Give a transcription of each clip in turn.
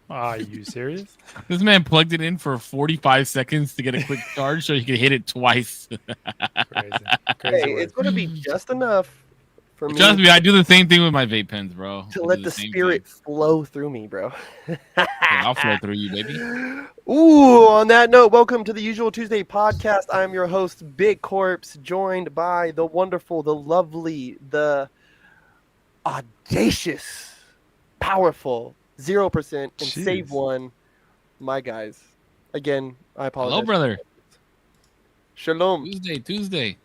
Are you serious? This man plugged it in for 45 seconds to get a quick charge so he could hit it twice. Crazy. Hey, Work. it's gonna be just enough for me Trust me, I do the same thing with my vape pens, bro. to I let do the same spirit thing. flow through me, bro. Yeah, I'll flow through you, baby. Ooh, on that note, welcome to the Usual Tuesday podcast. I'm your host, Big Korpsx, joined by the wonderful, the lovely, the audacious, powerful 0% and Jeez. Save One, my guys. Again, I apologize. Hello, brother. Shalom. Tuesday.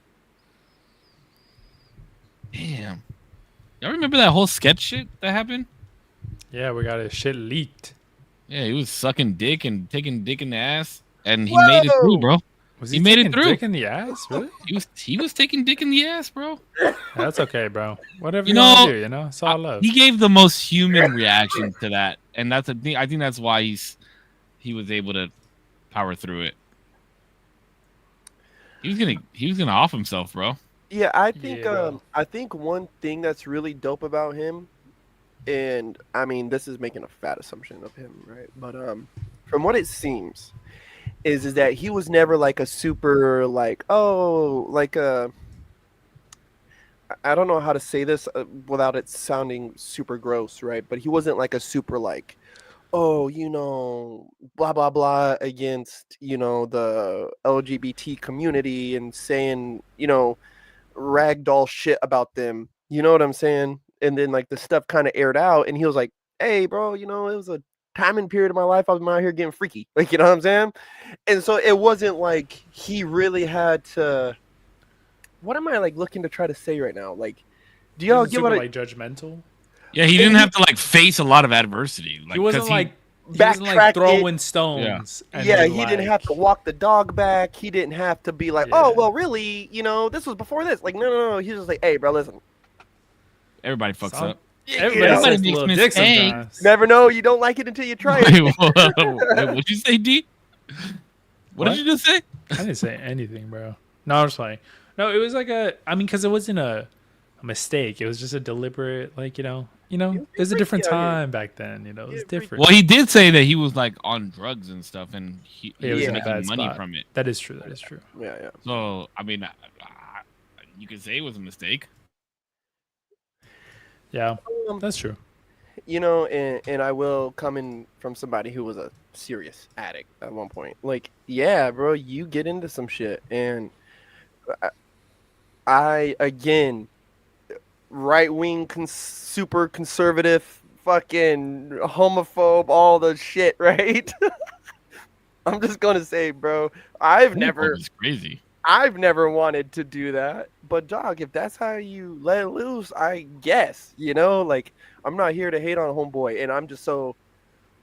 Damn. Y'all remember that whole sketch shit that happened? Yeah, we got his shit leaked. Yeah, he was sucking dick and taking dick in the ass, and he made it through, bro. Was He made it taking through. dick in the ass? Really? He was taking dick in the ass, bro. That's okay, bro. Whatever You you want know, to do, you know? It's all love. He gave the most human reaction to that, and that's a thing. I think that's why he was able to power through it. He was gonna off himself, bro. Yeah, I think Yeah, bro. I think one thing that's really dope about him, and I mean this is making a fat assumption of him, right? But from what it seems, is that he was never like a super like I don't know how to say this without it sounding super gross, right? But he wasn't like a super like, oh, blah blah blah against the LGBT community and saying ragdoll shit about them. You know what I'm saying? And then like the stuff kind of aired out, and he was like, "Hey, bro, it was a timing period of my life. I was out here getting freaky." Like, you know what I'm saying? And so it wasn't like he really had to. What am I like looking to try to say right now? Like, do y'all He get wasn't what super, like judgmental. Yeah, he didn't have to like face a lot of adversity. Like, He wasn't 'cause like he wasn't backtrack like it. throwing stones. And Yeah, then, he didn't like, have to walk the dog back. He didn't have to be like, Yeah. "Oh, well, really, this was before this." Like, no. He's just like, "Hey, bro, listen. everybody fucks Some- up. Everybody Yeah. says Everybody a makes little dick mistakes. sometimes. Never know. You don't like it until you try it." Wait, what'd you say, D? What did you just say? I didn't say anything, bro. No, I was playing. No, it was like because it wasn't a mistake. It was just a deliberate, like, it was a different freaky out here. time back then. It was Yeah, different. Well, he did say that he was like on drugs and stuff, and he It was was in a making bad money spot. from it. That is true. That is true. Yeah. So, I mean, you could say it was a mistake. Yeah, Um, that's true. and I will come in from somebody who was a serious addict at one point. Like, yeah, bro, you get into some shit, and I again, right wing, super conservative, fucking homophobe, all the shit, right? I'm just gonna say, bro, I've never Crazy. wanted to do that, but dog, if that's how you let it loose, I guess, like, I'm not here to hate on homeboy, and I'm just so.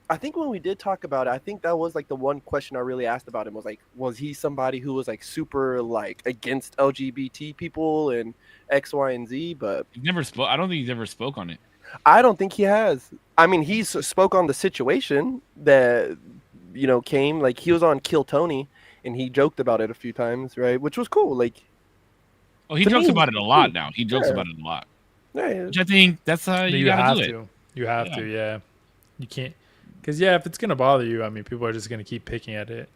I think when we did talk about it, I think that was like the one question I really asked about him was like, was he somebody who was like super like against LGBT people and X, Y, and Z? But He never spoke. I don't think he's ever spoke on it. I don't think he has. I mean, he spoke on the situation that came. Like, he was on Kill Tony, and he joked about it a few times, right? Which was cool. Like, Oh, he to jokes me, about it a lot now. He jokes Yeah. about it a lot. yeah, Which I think that's how you gotta have do it. to. You have Yeah. to. Yeah. You can't. Because if it's gonna bother you, I mean, people are just gonna keep picking at it.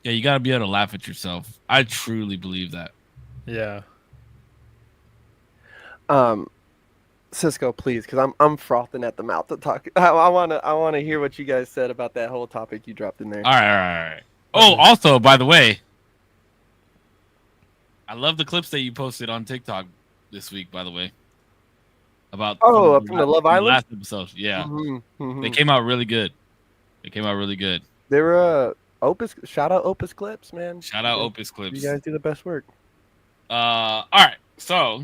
Yeah, you gotta be able to laugh at yourself. I truly believe that. Yeah. Cisco, please, because I'm frothing at the mouth to talk. I wanna hear what you guys said about that whole topic you dropped in there. All right. Oh, also, by the way, I love the clips that you posted on TikTok this week. By the way, about from the Love Island last episode. Yeah, they came out really good. They were Opus. Shout out Opus Clips, man. Shout out Opus Clips. You guys do the best work. All right, so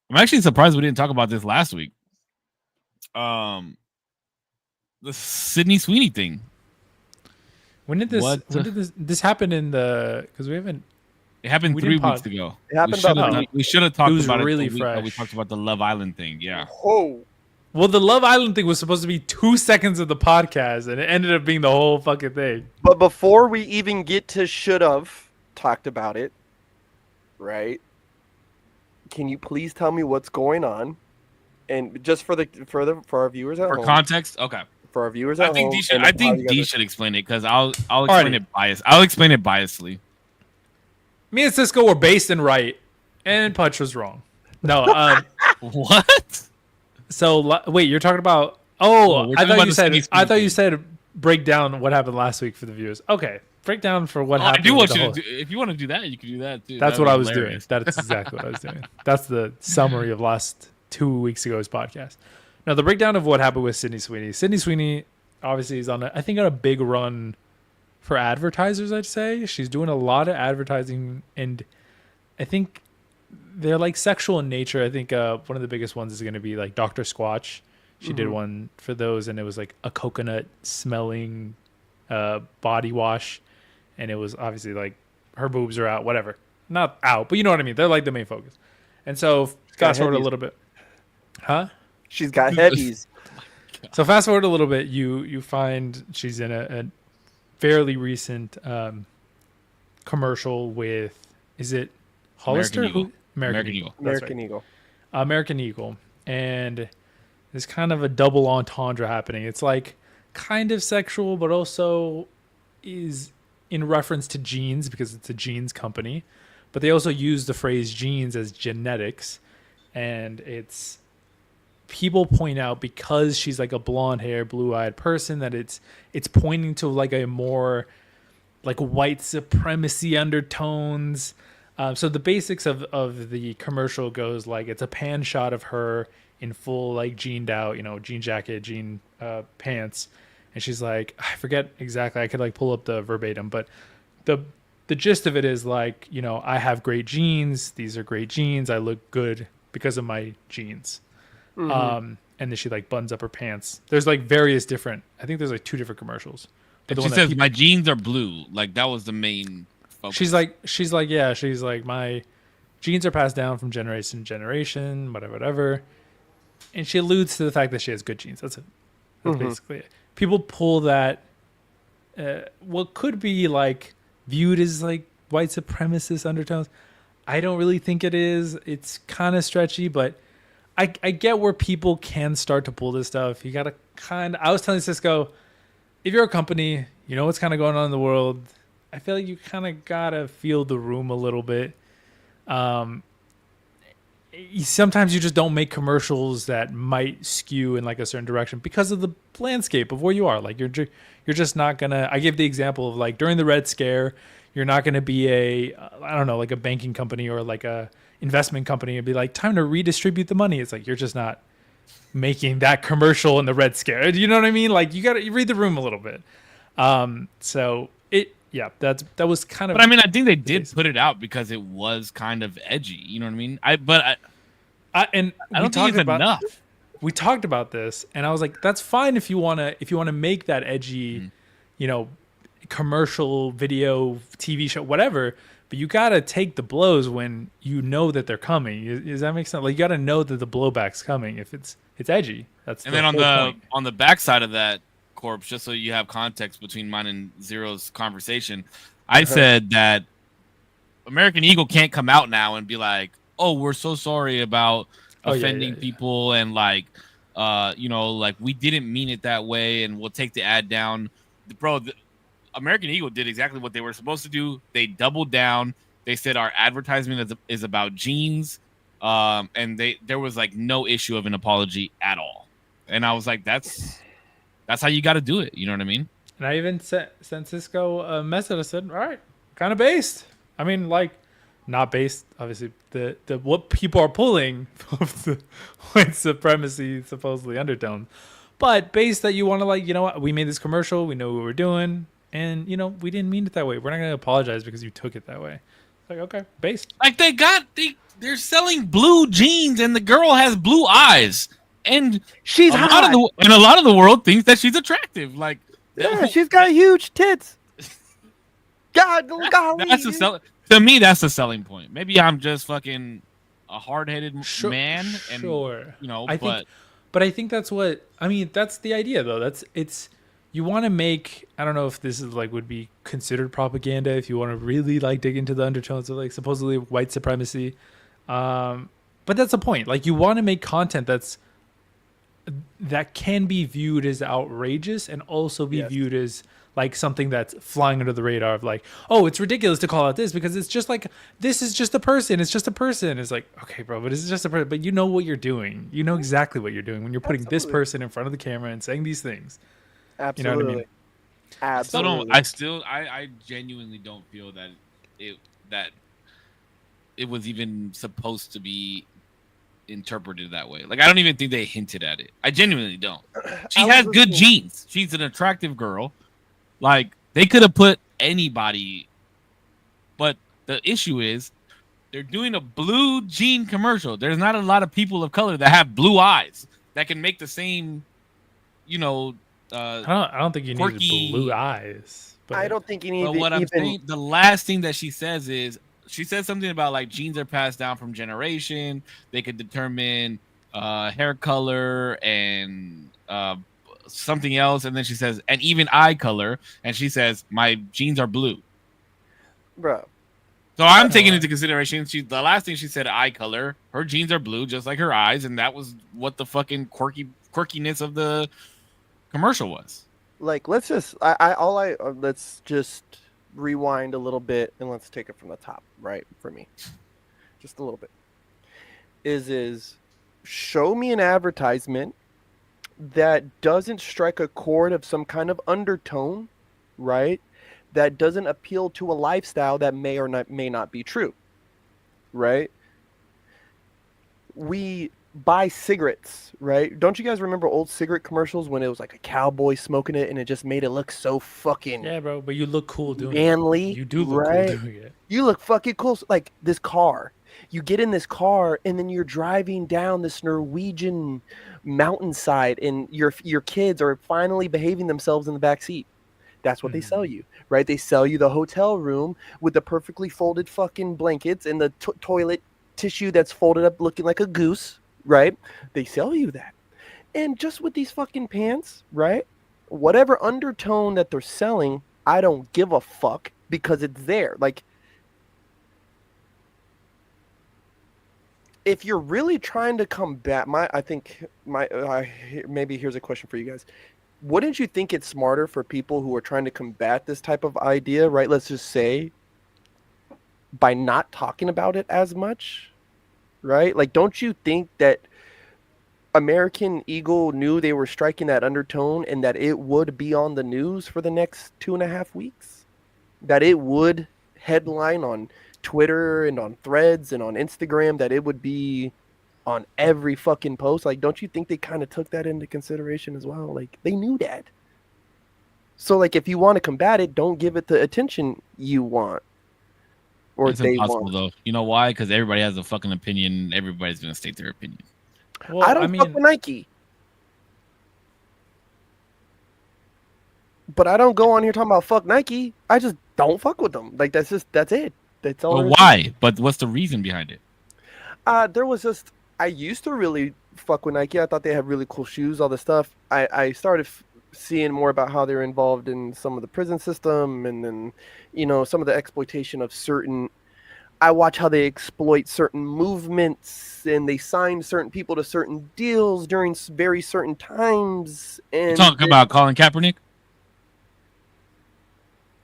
I'm actually surprised we didn't talk about this last week. The Sydney Sweeney thing. When did this happen in the? Because we haven't. It happened We 3 didn't weeks pod- ago. It happened about We should have talked It was about really it the week that we fresh. talked about the Love Island thing. Yeah. Oh, Well, the Love Island thing was supposed to be 2 seconds of the podcast, and it ended up being the whole fucking thing. but before we even get to should have talked about it, right? Can you please tell me what's going on And just for our viewers at For home, context, okay. for our viewers at I think home, D should. and I the think D podcast- should explain it because I'll explain Alrighty. it biased. I'll explain it biasly. Me and Cisco were based and right, and Punch was wrong. No, What? so wait, you're talking about? Oh, Oh, we're I talking thought about you the said. Cindy I thought Sweeney you thing. said break down what happened last week for the viewers. Okay, break down for what I happened. do with want the you whole- to do. If you want to do that, you can do that too. That's That'd what be I was hilarious. doing. That's exactly what I was doing. That's the summary of last 2 weeks ago's podcast. Now, the breakdown of what happened with Sydney Sweeney. Sydney Sweeney obviously is on a big run for advertisers, I'd say. She's doing a lot of advertising, and I think they're like sexual in nature. I think one of the biggest ones is going to be like Dr. Squatch. She did one for those, and it was like a coconut smelling body wash, and it was obviously like her boobs are out, whatever. Not out, but you know what I mean. They're like the main focus. And so fast forward a heavies. little bit. Huh? She's got heavies. So fast forward a little bit, you find she's in a fairly recent commercial with, is it Hollister? American Eagle. Who? American Eagle. That's right. American Eagle. American Eagle, and there's kind of a double entendre happening. It's like kind of sexual, but also is in reference to genes because it's a genes company. But they also use the phrase genes as genetics, and it's people point out because she's like a blonde hair, blue eyed person that it's pointing to like a more like white supremacy undertones. So the basics of the commercial goes like it's a pan shot of her in full like jeaned out, jean jacket, jean pants, and she's like, I forget exactly. I could like pull up the verbatim, but the gist of it is like, I have great genes. These are great genes. I look good because of my genes. And then she like buttons up her pants. There's like various different. I think there's like 2 different commercials. But the She one that says people- my jeans are blue. Like that was the main focus. She's like my genes are passed down from generation to generation, whatever. And she alludes to the fact that she has good genes. That's it. That's basically it. People pull that what could be like viewed as like white supremacist undertones. I don't really think it is. It's kind of stretchy, but I get where people can start to pull this stuff. You gotta I was telling Cisco, if you're a company, you know what's kind of going on in the world. I feel like you kind of gotta feel the room a little bit. Sometimes you just don't make commercials that might skew in like a certain direction because of the landscape of where you are. Like you're just not gonna. I give the example of like during the Red Scare, you're not gonna be I don't know, like a banking company or like a investment company and be like, time to redistribute the money. It's like you're just not making that commercial in the Red Scare. You know what I mean? Like you read the room a little bit. So that was kind of. But I mean, I think they did put it out because it was kind of edgy. You know what I mean? I don't think it's enough. We talked about this, and I was like, "That's fine if you wanna make that edgy, commercial, video, TV show, whatever. But you gotta take the blows when you know that they're coming. Does that make sense? Like you gotta know that the blowback's coming if it's edgy. That's And then on the backside of that, Korpsx, just so you have context between mine and Zero's conversation, I said that American Eagle can't come out now and be like, "Oh, we're so sorry about offending people," and like, like we didn't mean it that way, and we'll take the ad down. Bro, American Eagle did exactly what they were supposed to do. They doubled down. They said our advertisement is about jeans, and there was like no issue of an apology at all. And I was like, that's how you got to do it. You know what I mean? And I even sent Cisco a message. I said, "All right, kind of based. I mean, like, not based. Obviously, the what people are pulling of the white supremacy supposedly undertone, but based that you want to like, what? We made this commercial. We know what we're doing, and we didn't mean it that way. We're not going to apologize because you took it that way. It's like, okay, based. Like they're selling blue jeans, and the girl has blue eyes, and She's hot. a lot of the world thinks that she's attractive. Like, Yeah, she's got huge tits. Golly. To me, that's the selling point. Maybe I'm just fucking a hard-headed man, and Sure. but I think that's what that's the idea though. You want to make, I don't know if this is like would be considered propaganda if you want to really like dig into the undertones of like supposedly white supremacy. But that's the point. Like you want to make content that's that can be viewed as outrageous and also be Yes. viewed as like something that's flying under the radar of like, oh, it's ridiculous to call out this because it's just like, this is just a person. It's just a person. It's like, okay, bro, but it's just a person. But you know what you're doing. You know exactly what you're doing when you're putting this Absolutely. person in front of the camera and saying these things. Absolutely. You know what I mean? Absolutely. I genuinely don't feel that it was even supposed to be interpreted that way. Like, I don't even think they hinted at it. I genuinely don't. She has good genes. She's an attractive girl. Like, they could have put anybody, but the issue is they're doing a blue gene commercial. There's not a lot of people of color that have blue eyes that can make the same, you know. I don't think you need blue eyes. But I don't think you need. But what I'm saying, the last thing that she says is, she says something about like genes are passed down from generation. They could determine hair color and something else, and then she says, and even eye color, and she says, my genes are blue, bro. So I'm taking into consideration. The last thing she said, eye color. Her genes are blue, just like her eyes, and that was what the fucking quirkiness of the commercial was. Like, let's just let's just rewind a little bit and let's take it from the top, right? For me, just a little bit. Is show me an advertisement that doesn't strike a chord of some kind of undertone, right? That doesn't appeal to a lifestyle that may or may not be true, right? We buy cigarettes, right? Don't you guys remember old cigarette commercials when it was like a cowboy smoking it and it just made it look so fucking bro, but you look cool doing manly, it. You do look right? cool doing it. You look fucking cool. Like this car. You get in this car and then you're driving down this Norwegian mountainside and your kids are finally behaving themselves in the back seat. That's what they sell you, right? They sell you the hotel room with the perfectly folded fucking blankets and the toilet tissue that's folded up looking like a goose, right? They sell you that. And just with these fucking pants, right? Whatever undertone that they're selling, I don't give a fuck because it's there. Like, if you're really trying to combat maybe here's a question for you guys. Wouldn't you think it's smarter for people who are trying to combat this type of idea, right? Let's just say by not talking about it as much, right? Like, don't you think that American Eagle knew they were striking that undertone and that it would be on the news for the next 2.5 weeks? That it would headline on Twitter and on Threads and on Instagram, that it would be on every fucking post? Like, don't you think they kind of took that into consideration as well? Like, they knew that. So, like, if you want to combat it, don't give it the attention you want. Or it's impossible, though. You know why? Because everybody has a fucking opinion. Everybody's going to state their opinion. Well, I don't fuck with Nike. But I don't go on here talking about fuck Nike. I just don't fuck with them. Like, that's it. That's all. But why? But what's the reason behind it? There was just, I used to really fuck with Nike. I thought they had really cool shoes, all this stuff. I started seeing more about how they're involved in some of the prison system and then, some of the exploitation of certain. I watch how they exploit certain movements and they sign certain people to certain deals during very certain times. And you're talking about Colin Kaepernick?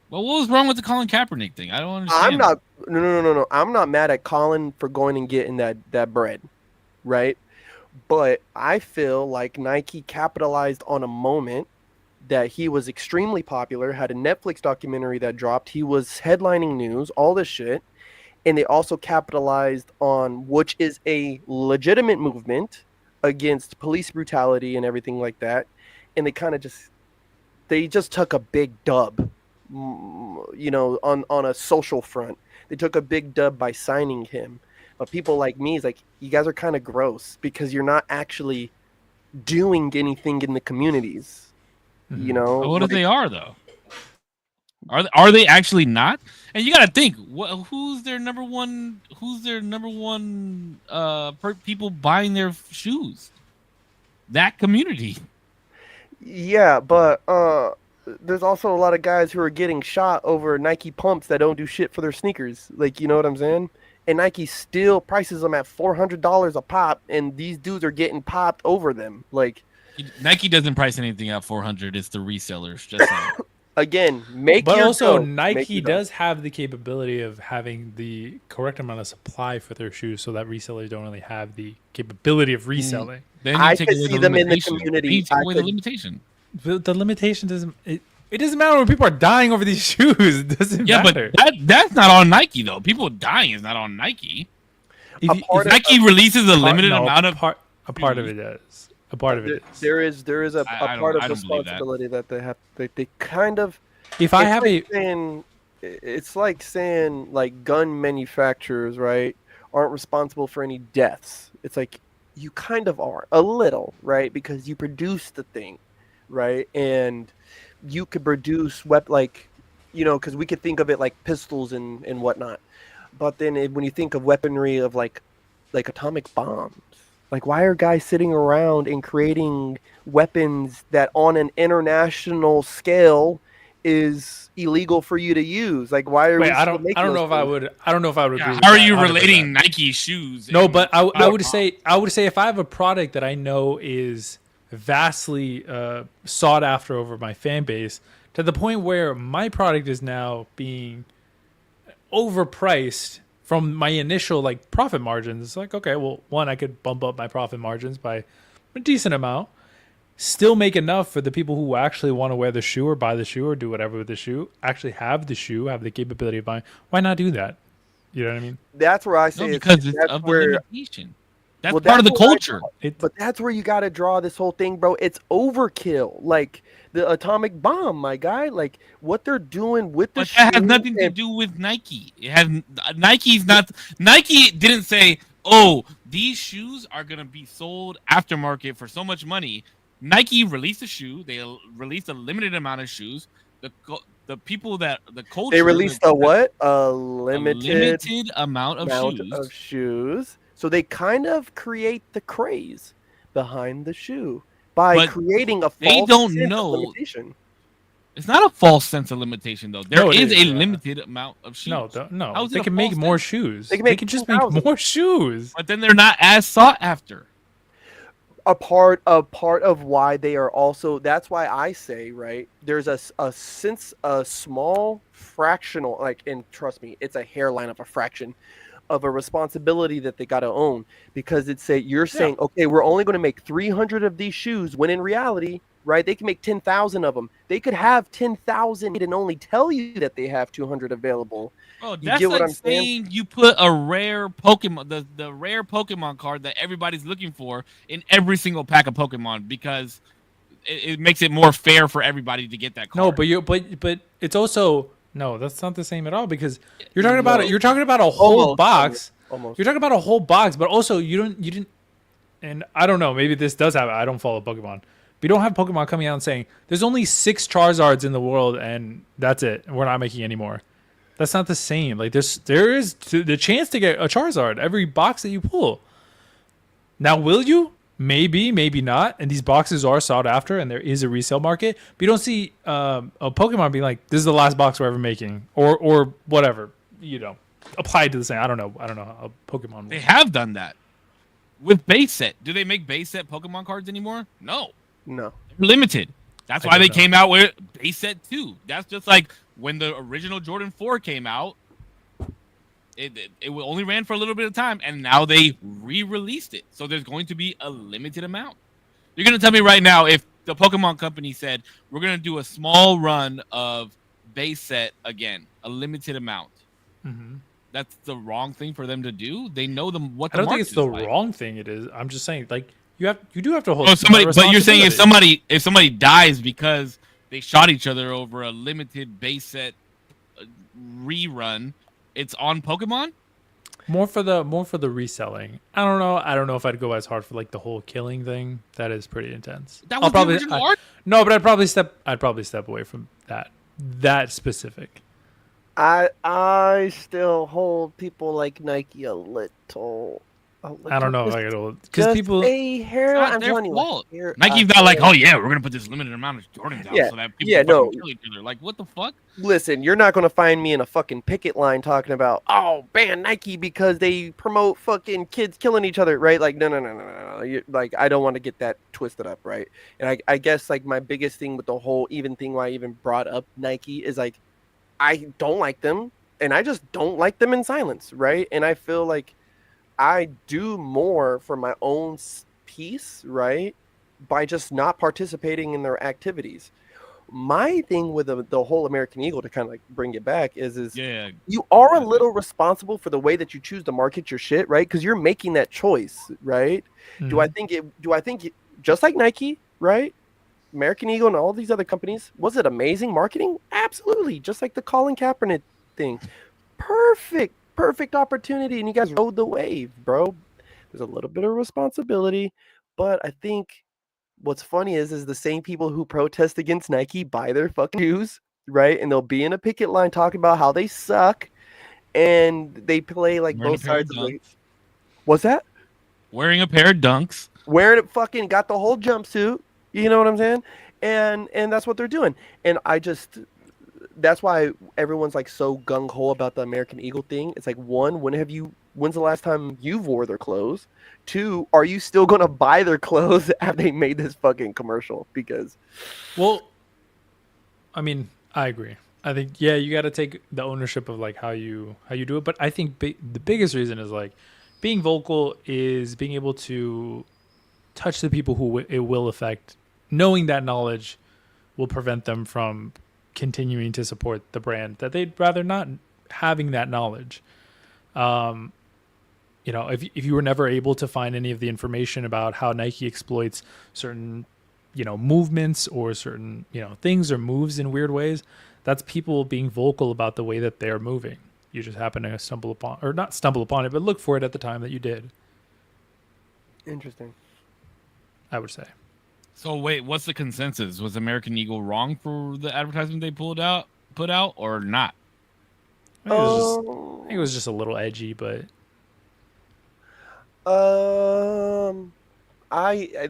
Well, what was wrong with the Colin Kaepernick thing? I don't understand. No. I'm not mad at Colin for going and getting that bread, right? But I feel like Nike capitalized on a moment that he was extremely popular, had a Netflix documentary that dropped. He was headlining news, all this shit. And they also capitalized on, which is a legitimate movement against police brutality and everything like that. And they just took a big dub, on a social front. They took a big dub by signing him. But people like me is like, you guys are kind of gross because you're not actually doing anything in the communities. But what if they are, though? Are they actually not? And you got to think, who's their number one? People buying their shoes? That community. Yeah, but there's also a lot of guys who are getting shot over Nike pumps that don't do shit for their sneakers. Like, you know what I'm saying? And Nike still prices them at $400 a pop, and these dudes are getting popped over them. Like, Nike doesn't price anything at 400. It's the resellers. Just saying. Again, make But your also, dough. Make Nike your dough. does have the capability of having the correct amount of supply for their shoes, so that resellers don't really have the capability of reselling. Then you I take could away see the them in the limitation. community. Then you take I away the could- limitation. The limitation doesn't. It doesn't matter when people are dying over these shoes. It doesn't Yeah, matter. but that's not on Nike though. People dying is not on Nike. If a you- part if of- Nike releases a part- limited no, amount of. a part of it is. A part of it is. There is a I part of don't believe that. responsibility that they have. They kind of. If I it's have like it's like saying like gun manufacturers, right, aren't responsible for any deaths. It's like you kind of are a little, right, because you produce the thing, right, and you could produce because we could think of it like pistols and whatnot, but then when you think of weaponry of like atomic bombs, like why are guys sitting around and creating weapons that on an international scale is illegal for you to use? Like, why are Wait, we I still don't making know those if I things? would. I don't know if I would agree. Yeah, with how are that, you 100%. relating Nike shoes? No, and- but I would say if I have a product that I know is vastly sought after over my fan base to the point where my product is now being overpriced from my initial like profit margins. It's like, okay, well, one, I could bump up my profit margins by a decent amount, still make enough for the people who actually want to wear the shoe or buy the shoe or do whatever with the shoe, actually have the shoe, have the capability of buying. Why not do that? You know what I mean? That's where I No, say because it's that's of the where. limitation. That's Well, part of the that's what I culture. But that's where you got to draw this whole thing, bro. It's overkill. Like the atomic bomb, my guy. Like what they're doing with the But that has shoe nothing to and- do with Nike. It has Nike's not. Nike didn't say, "Oh, these shoes are gonna be sold aftermarket for so much money." Nike released a shoe. They released a limited amount of shoes. The people that the culture They released a what? A limited limited amount of amount shoes. of shoes. So they kind of create the craze behind the shoe by But creating a false they don't sense of know- limitation. It's not a false sense of limitation though. There No, it is is, a yeah. limited amount of shoes. No. How is They it a can make false more sense? shoes. They can They make can just make 2,000. more shoes. But then they're not as sought after. A part of why they are also, that's why I say, right, there's a small fractional, like, and trust me, it's a hairline of a fraction of a responsibility that they got to own, because you're saying, okay, we're only going to make 300 of these shoes, when in reality, right, they can make 10,000 of them. They could have 10,000 and only tell you that they have 200 available. Oh, You that's get what like I'm saying? saying you put a rare Pokemon, the rare Pokemon card that everybody's looking for in every single pack of Pokemon, because it makes it more fair for everybody to get that card. No, but it's also no. That's not the same at all, because you're talking about it. You're talking about a whole Almost, box. almost. You're talking about a whole box, but also you didn't. And I don't know. Maybe this does happen. I don't follow Pokemon. But you don't have Pokemon coming out and saying there's only 6 Charizards in the world and that's it. We're not making any more. That's not the same. Like there is the chance to get a Charizard every box that you pull. Now, will you? Maybe, maybe not. And these boxes are sought after, and there is a resale market. But you don't see a Pokemon being like, "This is the last box we're ever making," or whatever. Applied to the same. I don't know how Pokemon. They have done that with base set. Do they make base set Pokemon cards anymore? No, No. they're limited. That's I why don't they know. came out with base set 2. That's just like when the original Jordan 4 came out. It only ran for a little bit of time, and now they re-released it. So there's going to be a limited amount. You're going to tell me right now, if the Pokemon company said, we're going to do a small run of base set again, a limited amount, Mhm. that's the wrong thing for them to do? They know what the I don't think market it's the is like. wrong thing. It is. I'm just saying, like you do have to hold. Oh, somebody, but you're saying responsibility. if somebody dies because they shot each other over a limited base set rerun, it's on Pokemon? more for the reselling. I don't know if I'd go as hard for like the whole killing thing. That is pretty intense. That was the original art? No, but I'd probably step away from that specific. I still hold people like Nike a little Oh, I don't know if I could, because just people. a hair. It's not I'm their telling you, fault. a hair, Nike's not like, oh yeah, we're gonna put this limited amount of Jordans out Yeah, so that people yeah, can fucking no. kill each other. Like, what the fuck? Listen, you're not gonna find me in a fucking picket line talking about, oh, ban Nike because they promote fucking kids killing each other, right? Like, no. Like, I don't want to get that twisted up, right? And I guess like my biggest thing with the whole even thing why I even brought up Nike is like, I don't like them, and I just don't like them in silence, right? And I feel like I do more for my own peace, right, by just not participating in their activities. My thing with the whole American Eagle, to kind of like bring it back, is Yeah. you are a little responsible for the way that you choose to market your shit, right? Because you're making that choice, right? Do I think just like Nike, right? American Eagle and all these other companies, was it amazing marketing? Absolutely. Just like the Colin Kaepernick thing. Perfect opportunity, and you guys rode the wave, bro. There's a little bit of responsibility, but I think what's funny is the same people who protest against Nike buy their fucking shoes, right? And they'll be in a picket line talking about how they suck, and they play like Wearing both a pair of sides of the. dunks. What's that? Wearing a pair of dunks. Wearing it, fucking got the whole jumpsuit. You know what I'm saying? And that's what they're doing. And that's why everyone's like so gung ho about the American Eagle thing. It's like, one, when's the last time you wore their clothes? Two, are you still gonna buy their clothes after they made this fucking commercial? Because, Well, I mean, I agree. I think you got to take the ownership of like how you do it. But I think the biggest reason is like being vocal is being able to touch the people who it will affect. Knowing that knowledge will prevent them from continuing to support the brand that they'd rather not having that knowledge. If you were never able to find any of the information about how Nike exploits certain, movements or certain, things or moves in weird ways, that's people being vocal about the way that they're moving. You just happen to stumble upon, or not stumble upon it, but look for it at the time that you did. interesting. I would say. So wait, what's the consensus? Was American Eagle wrong for the advertisement they put out, or not? I think it was just a little edgy, but I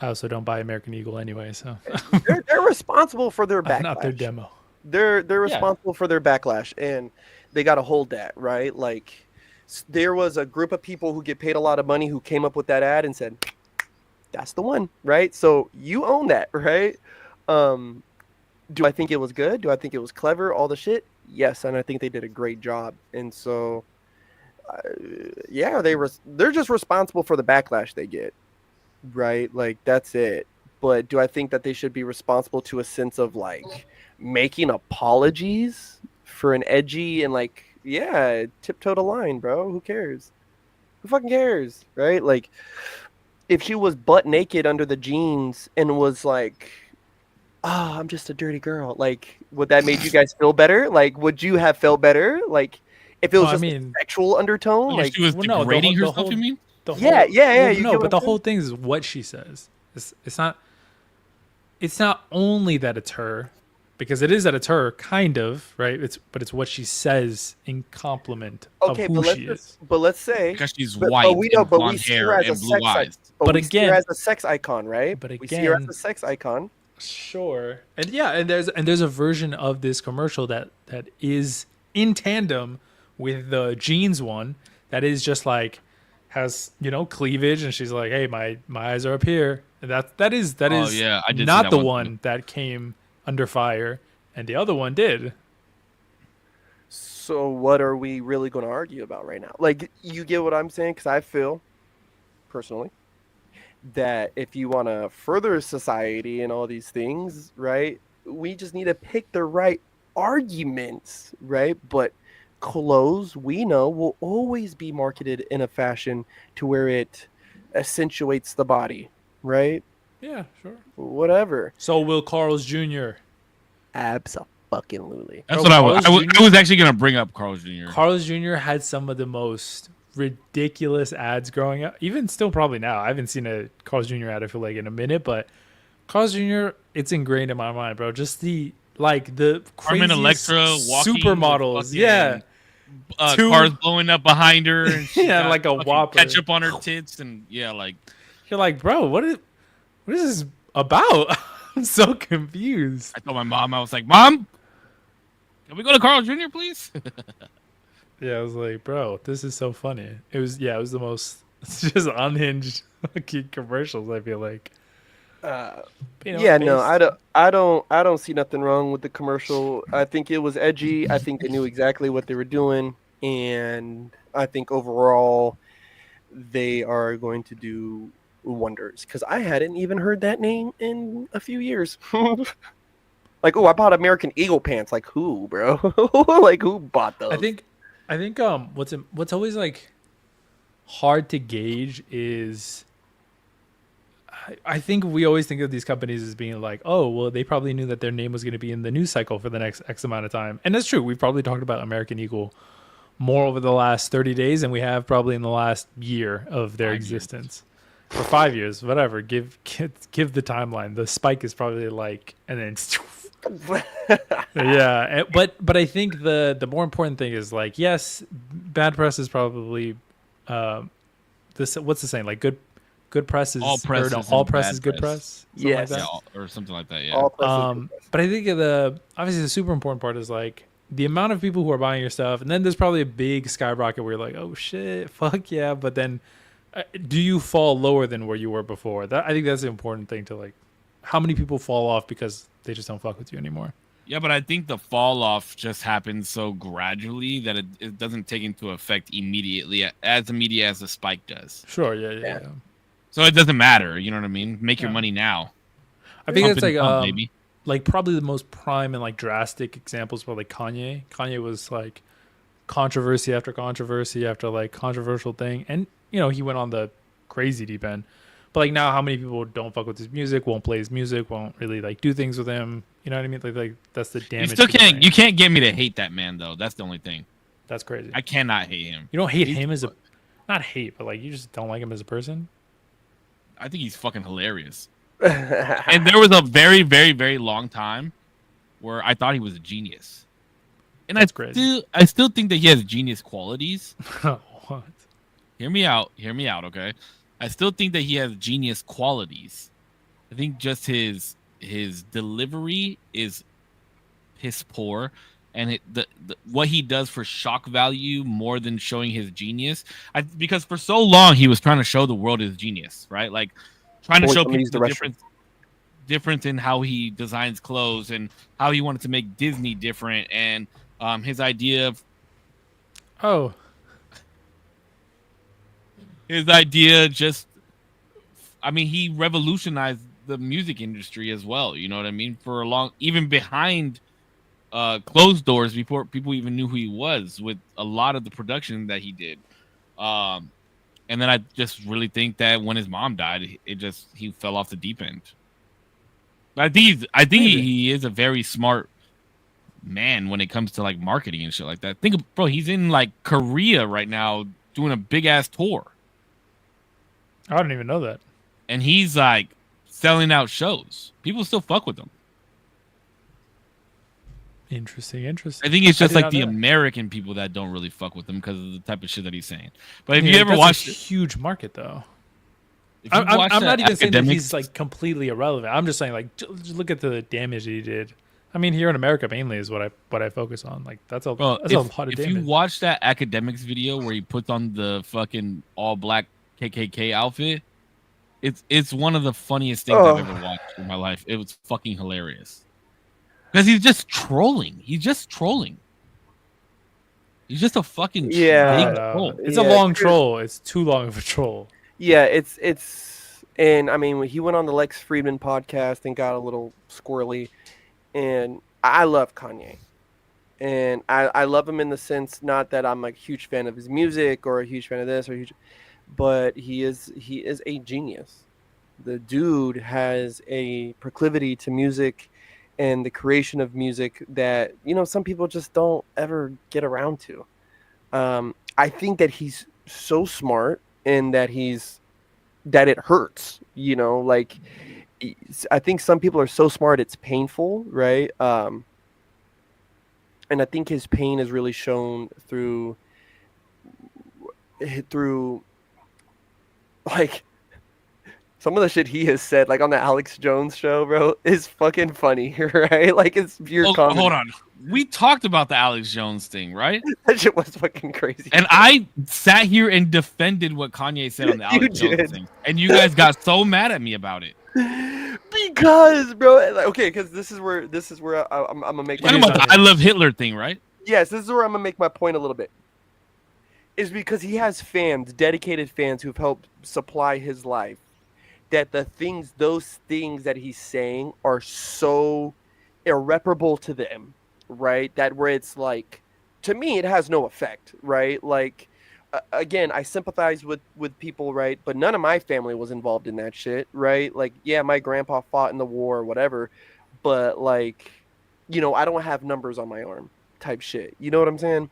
I also don't buy American Eagle anyway, so they're responsible for their backlash. I'm not their demo. They're responsible for their backlash, and they got to hold that, right? Like, there was a group of people who get paid a lot of money who came up with that ad and said, that's the one, right? So you own that, right? Do I think it was good? Do I think it was clever? All the shit? Yes, and I think they did a great job. And so, they're just responsible for the backlash they get, right? Like, that's it. But do I think that they should be responsible to a sense of like making apologies for an edgy and like, tiptoe the line, bro? Who cares? Who fucking cares, right? Like, if she was butt naked under the jeans and was like, "Oh, I'm just a dirty girl," like, would that made you guys feel better? Like, would you have felt better? Like, if it was a sexual undertone, like she was degrading herself. You mean? Yeah. But the whole thing is what she says. It's not. It's not only that it's her, because it is that it's her, kind of, right? But it's what she says in compliment of who she is. But let's say because she's white, but we see her as blue eyes. But again, see her as a sex icon, right? But again, we see her as a sex icon. Sure, and there's a version of this commercial that is in tandem with the jeans one that is just like has cleavage, and she's like, hey, my eyes are up here, and that is I did not the one that came under fire, and the other one did. So what are we really going to argue about right now? Like, you get what I'm saying? Because I feel personally that if you want to further society and all these things, right, we just need to pick the right arguments, right? But clothes, we know, will always be marketed in a fashion to where it accentuates the body, right? Yeah, sure. Whatever. So will Carl's Jr. Abso-fucking-lutely. That's what I was actually going to bring up Carl's Jr. Carl's Jr. had some of the most ridiculous ads growing up. Even still probably now. I haven't seen a Carl's Jr. ad, I feel like, in a minute, but Carl's Jr., it's ingrained in my mind, bro. Just the crazy Electra supermodels. Yeah. cars blowing up behind her, and she Yeah, like a Whopper. ketchup on her tits, and like you're like, bro, what is this about? I'm so confused. I told my mom, I was like, Mom, can we go to Carl Jr., please? Yeah, I was like, bro, this is so funny. It was the most just unhinged fucking commercials, I feel like. No, I don't see nothing wrong with the commercial. I think it was edgy. I think they knew exactly what they were doing, and I think overall they are going to do wonders, because I hadn't even heard that name in a few years. Like, oh, I bought American Eagle pants. Like, who, bro? Like, who bought those? I think what's always like hard to gauge is I think we always think of these companies as being like, oh, well, they probably knew that their name was going to be in the news cycle for the next X amount of time. And that's true. We've probably talked about American Eagle more over the last 30 days than we have probably in the last year of their existence. For 5 years, whatever. Give the timeline. The spike is probably like, and then yeah. But I think the more important thing is like, yes, bad press is probably this. What's the saying? Like good press is all press, all press is good press. Yes, like or something like that. Yeah. All press is good press. But I think obviously the super important part is like the amount of people who are buying your stuff, and then there's probably a big skyrocket where you're like, oh shit, fuck yeah. But then, do you fall lower than where you were before? I think that's the important thing to like. How many people fall off because they just don't fuck with you anymore? Yeah, but I think the fall off just happens so gradually that it doesn't take into effect immediately, as immediate as the spike does. Sure, yeah. So it doesn't matter, you know what I mean? Make your money now. I think it's like probably the most prime and like drastic examples were like Kanye. Kanye was like controversy after controversy after like controversial thing, and he went on the crazy deep end. But like now, how many people don't fuck with his music, won't play his music, won't really like do things with him? You know what I mean? Like that's the damage. You can't get me to hate that man though. That's the only thing. That's crazy. I cannot hate him. You don't hate him as not hate, but like you just don't like him as a person. I think he's fucking hilarious. And there was a very, very, very long time where I thought he was a genius. And I still think that he has genius qualities. What? Hear me out, okay? I still think that he has genius qualities. I think just his delivery is piss poor, and what he does for shock value more than showing his genius. Because for so long he was trying to show the world his genius, right? Like trying to show people the difference in how he designs clothes and how he wanted to make Disney different, and his idea of he revolutionized the music industry as well. You know what I mean? For a long, even behind closed doors, before people even knew who he was, with a lot of the production that he did. And then I just really think that when his mom died, he fell off the deep end. But I think he is a very smart man when it comes to like marketing and shit like that. Bro, he's in like Korea right now doing a big ass tour. I didn't even know that. And he's like selling out shows. People still fuck with him. Interesting. I think it's just like the American people that don't really fuck with him because of the type of shit that he's saying. But if you ever watched a huge market though. I'm not even saying that he's like completely irrelevant. I'm just saying like just look at the damage that he did. I mean, here in America mainly is what I focus on. Like that's a lot of damage. If you watch that academics video where he puts on the fucking all black KKK outfit, it's one of the funniest things I've ever watched in my life. It was fucking hilarious. Because he's just trolling. He's just a fucking big troll. It's a long troll. It's too long of a troll. Yeah, and I mean, he went on the Lex Friedman podcast and got a little squirrely. And I love Kanye. And I love him in the sense, not that I'm a huge fan of his music or a huge fan of this but he is a genius. The dude has a proclivity to music and the creation of music that, some people just don't ever get around to. I think that he's so smart and that it hurts, like I think some people are so smart it's painful, right? and I think his pain is really shown through like some of the shit he has said, like on the Alex Jones show, bro, is fucking funny, right? Like it's pure comedy. Hold on. We talked about the Alex Jones thing, right? That shit was fucking crazy. And I sat here and defended what Kanye said on the Alex Jones thing. And you guys got so mad at me about it. Because, bro, okay, because this is where I'm gonna make You're talking about the I Love Hitler thing, right? Yes, this is where I'm gonna make my point a little bit. Is because he has fans, dedicated fans who've helped supply his life. That those things that he's saying are so irreparable to them, right? That where it's like, to me, it has no effect, right? Like, again, I sympathize with people, right? But none of my family was involved in that shit, right? Like, yeah, my grandpa fought in the war or whatever, but like, you know, I don't have numbers on my arm type shit. You know what I'm saying?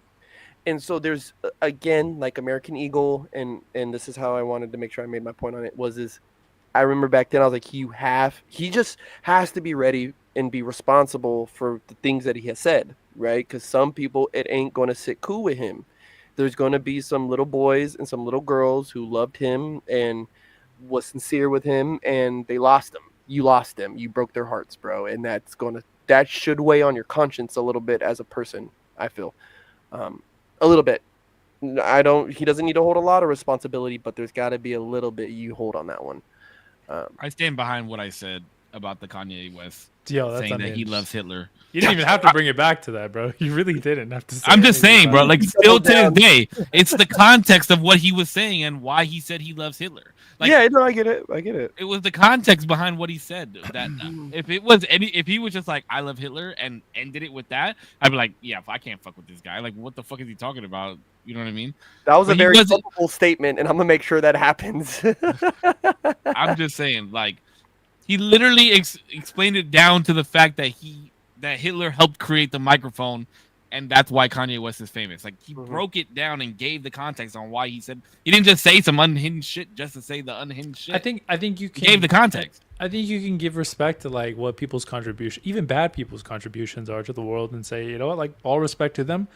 And so there's, again, like American Eagle, and this is how I wanted to make sure I made my point on it, is I remember back then I was like, he just has to be ready and be responsible for the things that he has said, right? Because some people, it ain't going to sit cool with him. There's going to be some little boys and some little girls who loved him and was sincere with him, and they lost him. You lost them. You broke their hearts, bro. And that should weigh on your conscience a little bit as a person, I feel. A little bit. He doesn't need to hold a lot of responsibility, but there's got to be a little bit you hold on that one. I stand behind what I said about the Kanye West saying that he loves Hitler. You didn't even have to bring it back to that, bro. You really didn't have to say I'm just saying, bro, like still to this day, it's the context of what he was saying and why he said he loves Hitler. Like, yeah, no, I get it. It was the context behind what he said. That if he was just like, I love Hitler and ended it with that, I'd be like, yeah, I can't fuck with this guy. Like, what the fuck is he talking about? You know what I mean? That was a very simple statement, and I'm gonna make sure that happens. I'm just saying, like, he literally explained it down to the fact that Hitler helped create the microphone, and that's why Kanye West is famous. Like, he broke it down and gave the context on why he said. He didn't just say some unhinged shit just to say the unhinged shit. I think you can gave the context. I think you can give respect to like what people's contribution, even bad people's contributions are to the world, and say, you know what, like all respect to them.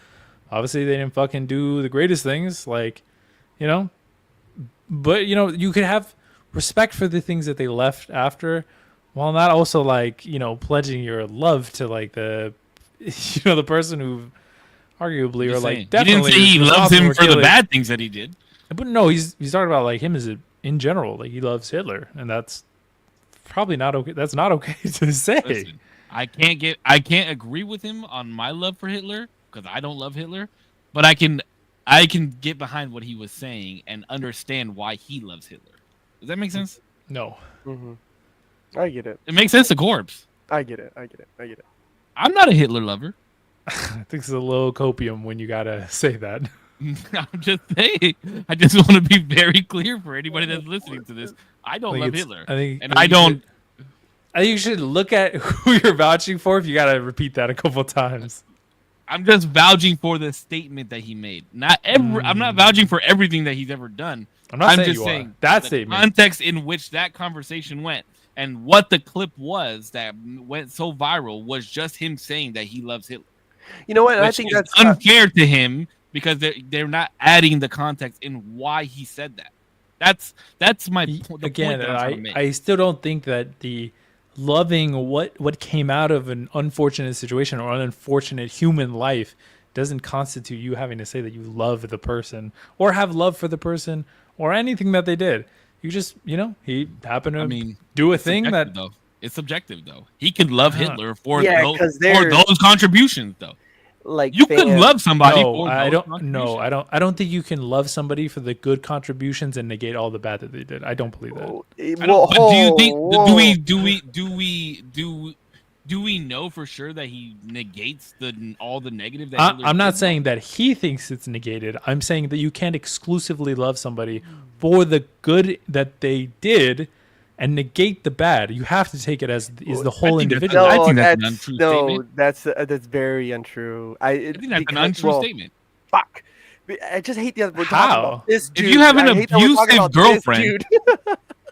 Obviously, they didn't fucking do the greatest things, like, you know. But you know, you could have respect for the things that they left after, while not also like, you know, pledging your love to like the, you know, the person who arguably or like definitely he didn't say he loves him for the bad things that he did. But no, he's talking about like him as in general, like he loves Hitler, and that's probably not okay. That's not okay to say. Listen, I can't agree with him on my love for Hitler because I don't love Hitler, but I can get behind what he was saying and understand why he loves Hitler. Does that make sense? No. Mm-hmm. I get it. It makes sense to Korpsx. I get it. I'm not a Hitler lover. I think it's a little copium when you gotta say that. I'm just saying. I just want to be very clear for anybody that's listening to this. I don't love Hitler. I think you should look at who you're vouching for if you gotta repeat that a couple times. I'm just vouching for the statement that he made. I'm not vouching for everything that he's ever done. I'm just saying that statement. Context in which that conversation went and what the clip was that went so viral was just him saying that he loves Hitler. You know what? I think that's unfair to him because they're not adding the context in why he said that. That's my point. Again, I still don't think that the loving what came out of an unfortunate situation or an unfortunate human life doesn't constitute you having to say that you love the person or have love for the person or anything that they did. You just, you know, he happened to do a thing that it's subjective though. He could love Hitler for those contributions though. Like you could love somebody. No, I don't think you can love somebody for the good contributions and negate all the bad that they did. I don't believe that. Do you think? Do we know for sure that he negates all the negative? That I'm not saying that he thinks it's negated. I'm saying that you can't exclusively love somebody for the good that they did and negate the bad. You have to take it as is the whole individual. I think that's an untrue statement. That's very untrue. I think that's an untrue statement. Fuck. I just hate the we're talking about this dude. If you have an abusive girlfriend.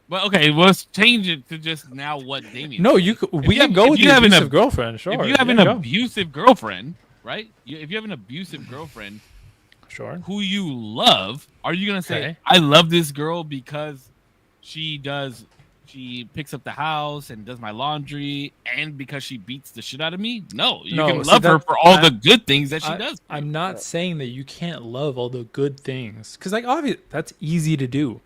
Well, okay, let's change it to just now what Damien. No, we can go with your abusive girlfriend. Sure. If you have an abusive girlfriend, right? If you have an abusive girlfriend Sure. who you love, are you gonna say, Okay. "I love this girl because she picks up the house and does my laundry, and because she beats the shit out of me"? No, you No, can see love her that for all the good things that she I does for you. I'm not saying that you can't love all the good things, because like obviously that's easy to do,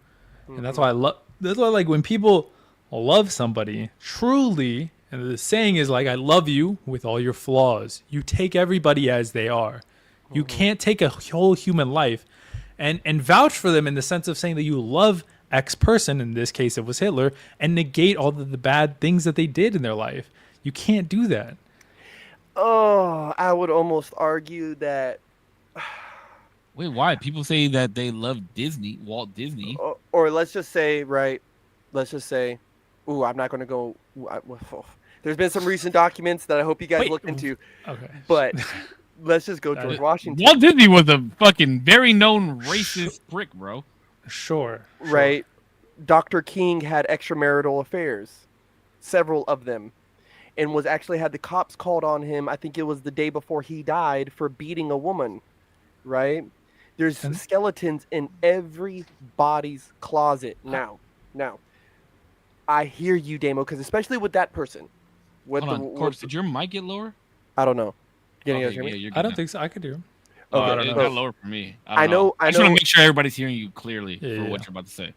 and that's why I love. That's why like when people love somebody truly, and the saying is like, "I love you with all your flaws." You take everybody as they are. You can't take a whole human life and vouch for them in the sense of saying that you love X person, in this case it was Hitler, and negate all the bad things that they did in their life. You can't do that. Oh, I would almost argue that, Wait, why? People say that they love Disney, Walt Disney. or let's just say, right? Let's just say, ooh, I'm not going to go. There's been some recent documents that I hope you guys Wait, look into, Okay. but let's just go George Washington, Walt Disney was a fucking very known racist prick, bro. Sure. right? Dr. King had extramarital affairs, several of them, and was actually had the cops called on him. I think it was the day before he died for beating a woman, right? There's And- skeletons in everybody's closet now. Now, I hear you, Damo, because especially with that person, with Hold the, on, Corpse, did your mic get lower? I don't know. Can you guys Okay, hear me? yeah, you're good I don't now. think so. I could do. Oh, Okay, I don't it know. got lower for me. I know- I just want to make sure everybody's hearing you clearly Yeah, for yeah. what you're about to say.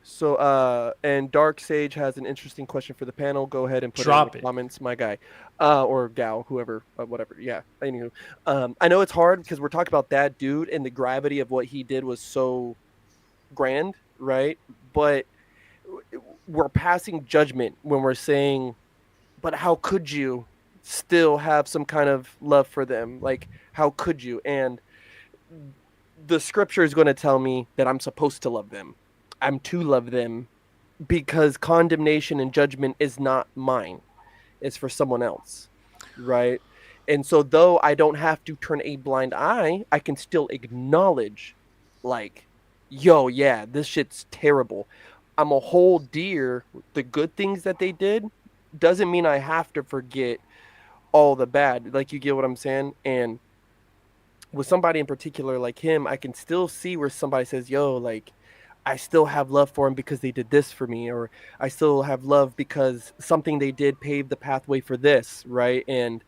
So, and Dark Sage has an interesting question for the panel. Go ahead and put Drop it in it. the comments, my guy, or gal, whoever, whatever. Yeah, anywho, I know it's hard because we're talking about that dude, and the gravity of what he did was so grand, right? But we're passing judgment when we're saying, but how could you still have some kind of love for them? Like, how could you? And the scripture is going to tell me that I'm supposed to love them. I'm to love them because condemnation and judgment is not mine. It's for someone else, right? And so though I don't have to turn a blind eye, I can still acknowledge, like, yo, yeah, this shit's terrible. I'm a whole deer. The good things that they did doesn't mean I have to forget all the bad. Like, you get what I'm saying? And with somebody in particular like him, I can still see where somebody says, yo, like, I still have love for him because they did this for me, or I still have love because something they did paved the pathway for this, right? And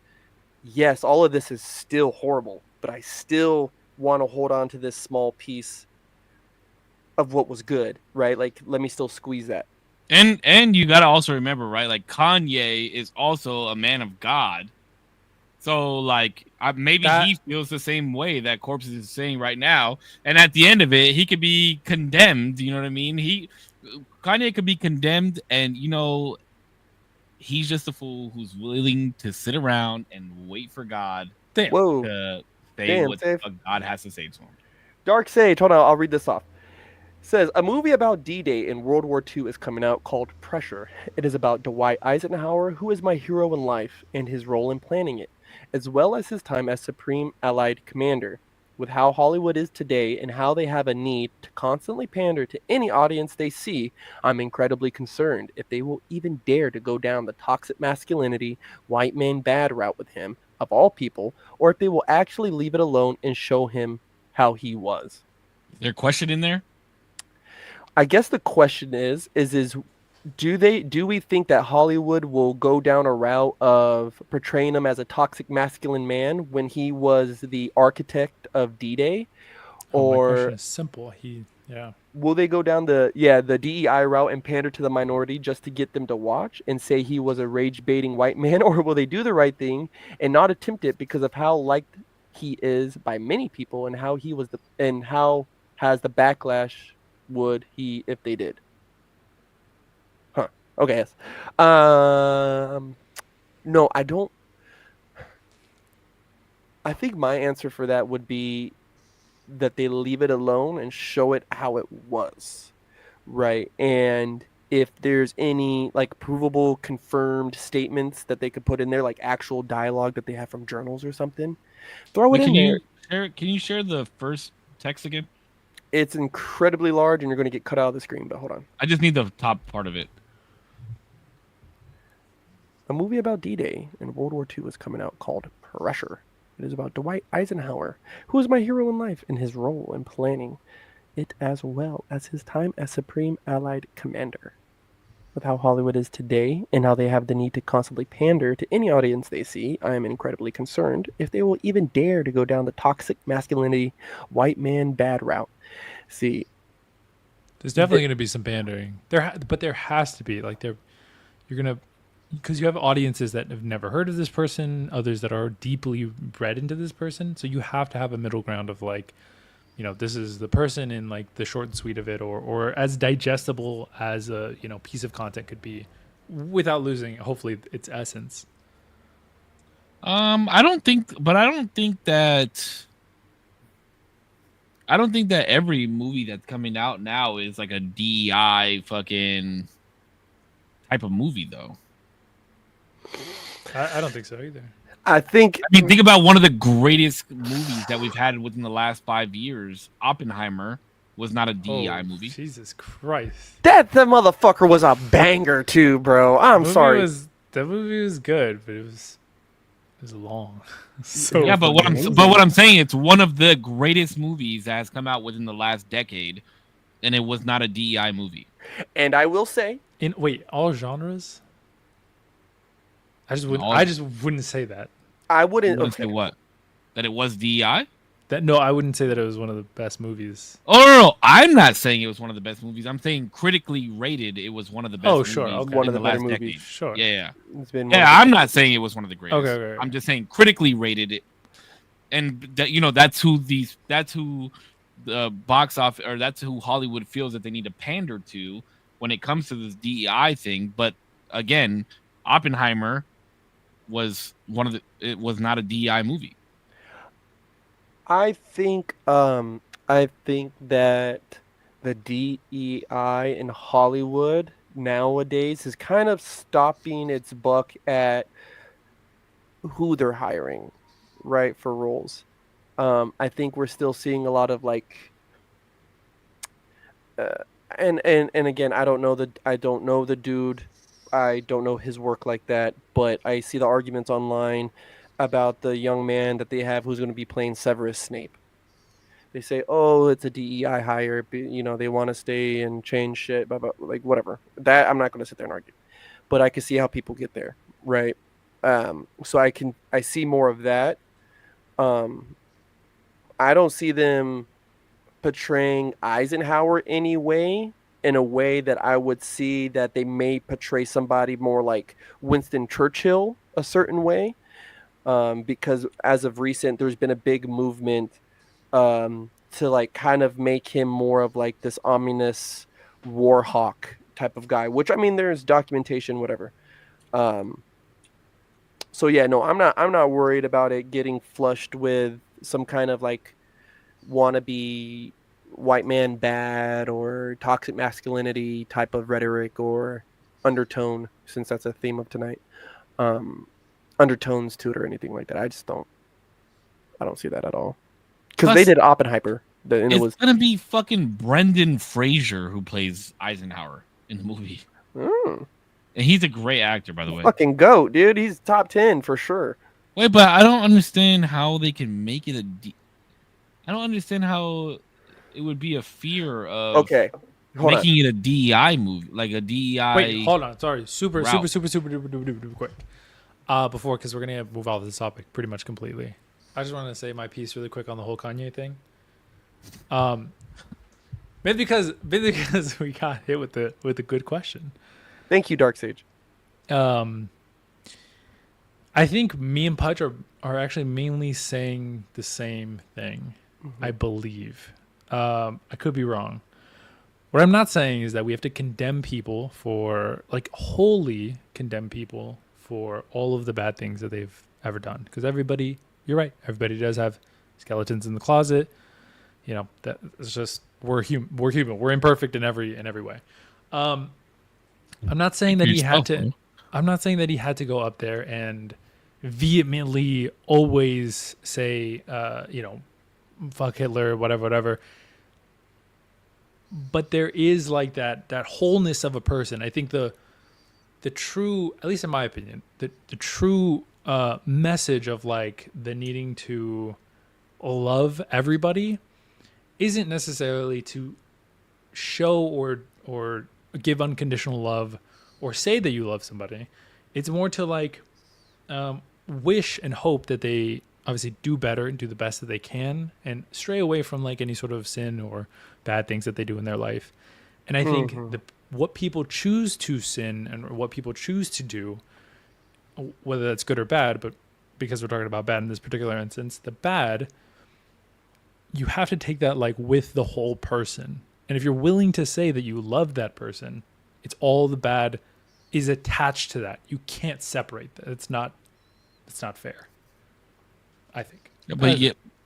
yes, all of this is still horrible, but I still want to hold on to this small piece of what was good, right? Like, let me still squeeze that. And you gotta also remember, right? Like Kanye is also a man of God, so like maybe he feels the same way that Corpse is saying right now. And at the end of it, he could be condemned. You know what I mean? Kanye could be condemned, and he's just a fool who's willing to sit around and wait for God Whoa. to say Damn, what Dave. God has to say to him. Dark Sage, hold on, I'll read this off. Says a movie about D-Day in World War II is coming out called Pressure. It is about Dwight Eisenhower, who is my hero in life, and his role in planning it, as well as his time as Supreme Allied Commander. With how Hollywood is today and how they have a need to constantly pander to any audience they see, I'm incredibly concerned if they will even dare to go down the toxic masculinity, white man bad route with him, of all people, or if they will actually leave it alone and show him how he was. Is there a question in there? I guess the question is do we think that Hollywood will go down a route of portraying him as a toxic masculine man when he was the architect of D-Day? My Or question is simple. will they go down the DEI route and pander to the minority just to get them to watch and say he was a rage-baiting white man? Or will they do the right thing and not attempt it because of how liked he is by many people and how he was and how has the backlash would he if they did? Huh. Okay. Yes. No, I don't. I think my answer for that would be that they leave it alone and show it how it was, right? And if there's any like provable, confirmed statements that they could put in there, like actual dialogue that they have from journals or something, throw it in there. Can you share the first text again? It's incredibly large, and you're going to get cut out of the screen, but hold on. I just need the top part of it. A movie about D-Day in World War II is coming out called Pressure. It is about Dwight Eisenhower, who is my hero in life in his role in planning it as well as his time as Supreme Allied Commander. With how Hollywood is today and how they have the need to constantly pander to any audience they see, I am incredibly concerned if they will even dare to go down the toxic masculinity, white man bad route. See, There's definitely going to be some pandering but there has to be you're going to, because you have audiences that have never heard of this person, others that are deeply bred into this person. So you have to have a middle ground of this is the person in the short and sweet of it, or as digestible as a piece of content could be, without losing hopefully its essence. I don't think that every movie that's coming out now is like a DEI fucking type of movie though. I don't think so either. I mean, think about one of the greatest movies that we've had within the last 5 years. Oppenheimer was not a DEI movie. Jesus Christ. that motherfucker was a banger too, bro. I'm sorry. The movie was good, but it was long. But what I'm saying, it's one of the greatest movies that has come out within the last decade, and it was not a DEI movie. And I will say, all genres? I just wouldn't say that. I wouldn't. You say what? That it was DEI? I wouldn't say that it was one of the best movies. Oh no, I'm not saying it was one of the best movies. I'm saying critically rated, it was one of the best. Oh sure, movies okay. One of the last better decade. movies. Sure. Yeah. It's been I'm not saying it was one of the greatest. Okay. I'm just saying critically rated it, and that that's who the box office, or that's who Hollywood feels that they need to pander to when it comes to this DEI thing. But again, Oppenheimer was it was not a DEI movie. I think that the DEI in Hollywood nowadays is kind of stopping its buck at who they're hiring, right, for roles. I think we're still seeing a lot of and again, I don't know the dude. I don't know his work like that, but I see the arguments online about the young man that they have who's going to be playing Severus Snape. They say, "Oh, it's a DEI hire. They want to stay and change shit, blah, blah, whatever." That I'm not going to sit there and argue, but I can see how people get there, right? So I see more of that. I don't see them portraying Eisenhower anyway, in a way that I would see that they may portray somebody more like Winston Churchill a certain way. Because as of recent, there's been a big movement to kind of make him more of this ominous war hawk type of guy, which I mean, there's documentation, whatever. So yeah, no, I'm not worried about it getting flushed with some kind of wannabe white man bad or toxic masculinity type of rhetoric or undertone, since that's a theme of tonight. Undertones to it or anything like that. I don't see that at all. Because they did Oppenheimer. It's gonna be fucking Brendan Fraser who plays Eisenhower in the movie. And he's a great actor, by the way. Fucking GOAT, dude. He's top 10 for sure. Wait, but I don't understand how they can make it I don't understand how it would be a fear of making it a DEI movie, like a DEI. Wait, hold on. Sorry, super route. duper quick. Before, because we're gonna move off this topic pretty much completely. I just want to say my piece really quick on the whole Kanye thing. Maybe because we got hit with a good question. Thank you, Dark Sage. I think me and Pudge are actually mainly saying the same thing. Mm-hmm. I believe. I could be wrong. What I'm not saying is that we have to condemn people for wholly condemn people for all of the bad things that they've ever done. Because you're right. Everybody does have skeletons in the closet. That it's just we're human. We're imperfect in every way. I'm not saying that he had to. I'm not saying that he had to go up there and vehemently always say, fuck Hitler, whatever. But there is that wholeness of a person. I think the true, at least in my opinion, the true message of like the needing to love everybody isn't necessarily to show or give unconditional love or say that you love somebody. It's more to like wish and hope that they obviously do better and do the best that they can and stray away from like any sort of sin or bad things that they do in their life. And I think what people choose to sin and what people choose to do, whether that's good or bad, but because we're talking about bad in this particular instance, the bad, you have to take that like with the whole person. And if you're willing to say that you love that person, it's all the bad is attached to that. You can't separate that. It's not fair, I think.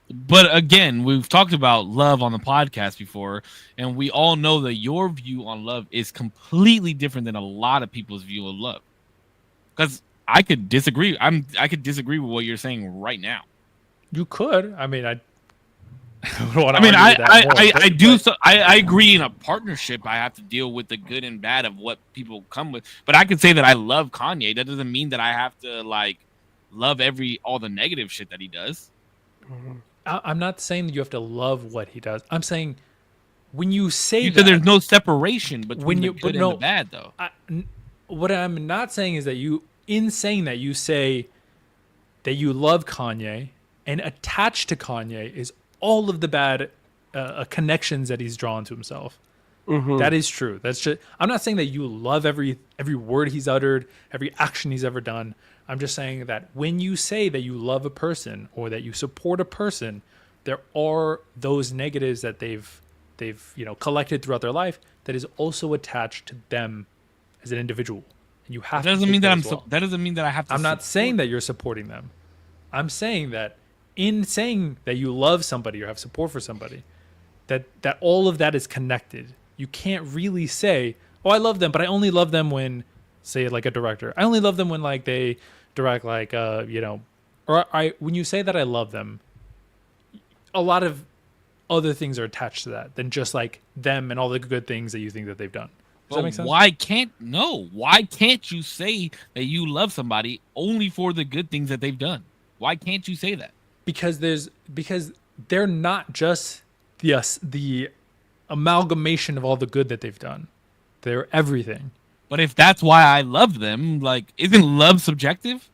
But again, we've talked about love on the podcast before, and we all know that your view on love is completely different than a lot of people's view of love. Because I could disagree. I could disagree with what you're saying right now. You could. I mean, I agree in a partnership. I have to deal with the good and bad of what people come with. But I could say that I love Kanye. That doesn't mean that I have to like love all the negative shit that he does. I'm not saying that you have to love what he does. I'm saying when you say that there's no separation between the good and the bad, though. What I'm not saying is that in saying that you say that you love Kanye, and attached to Kanye is all of the bad connections that he's drawn to himself. That is true. That's just. I'm not saying that you love every word he's uttered, every action he's ever done. I'm just saying that when you say that you love a person or that you support a person, there are those negatives that they've collected throughout their life that is also attached to them as an individual. And you have. That doesn't mean that that doesn't mean that I have to. I'm not saying that you're supporting them. I'm saying that in saying that you love somebody or have support for somebody, that all of that is connected. You can't really say, "Oh, I love them," but I only love them when, say, like a director. I only love them when like they direct like when you say that I love them, a lot of other things are attached to that than just like them and all the good things that you think that they've done. Does that make sense? Why can't you say that you love somebody only for the good things that they've done? Why can't you say that? Because they're not just the amalgamation of all the good that they've done. They're everything. But if that's why I love them, like, isn't love subjective?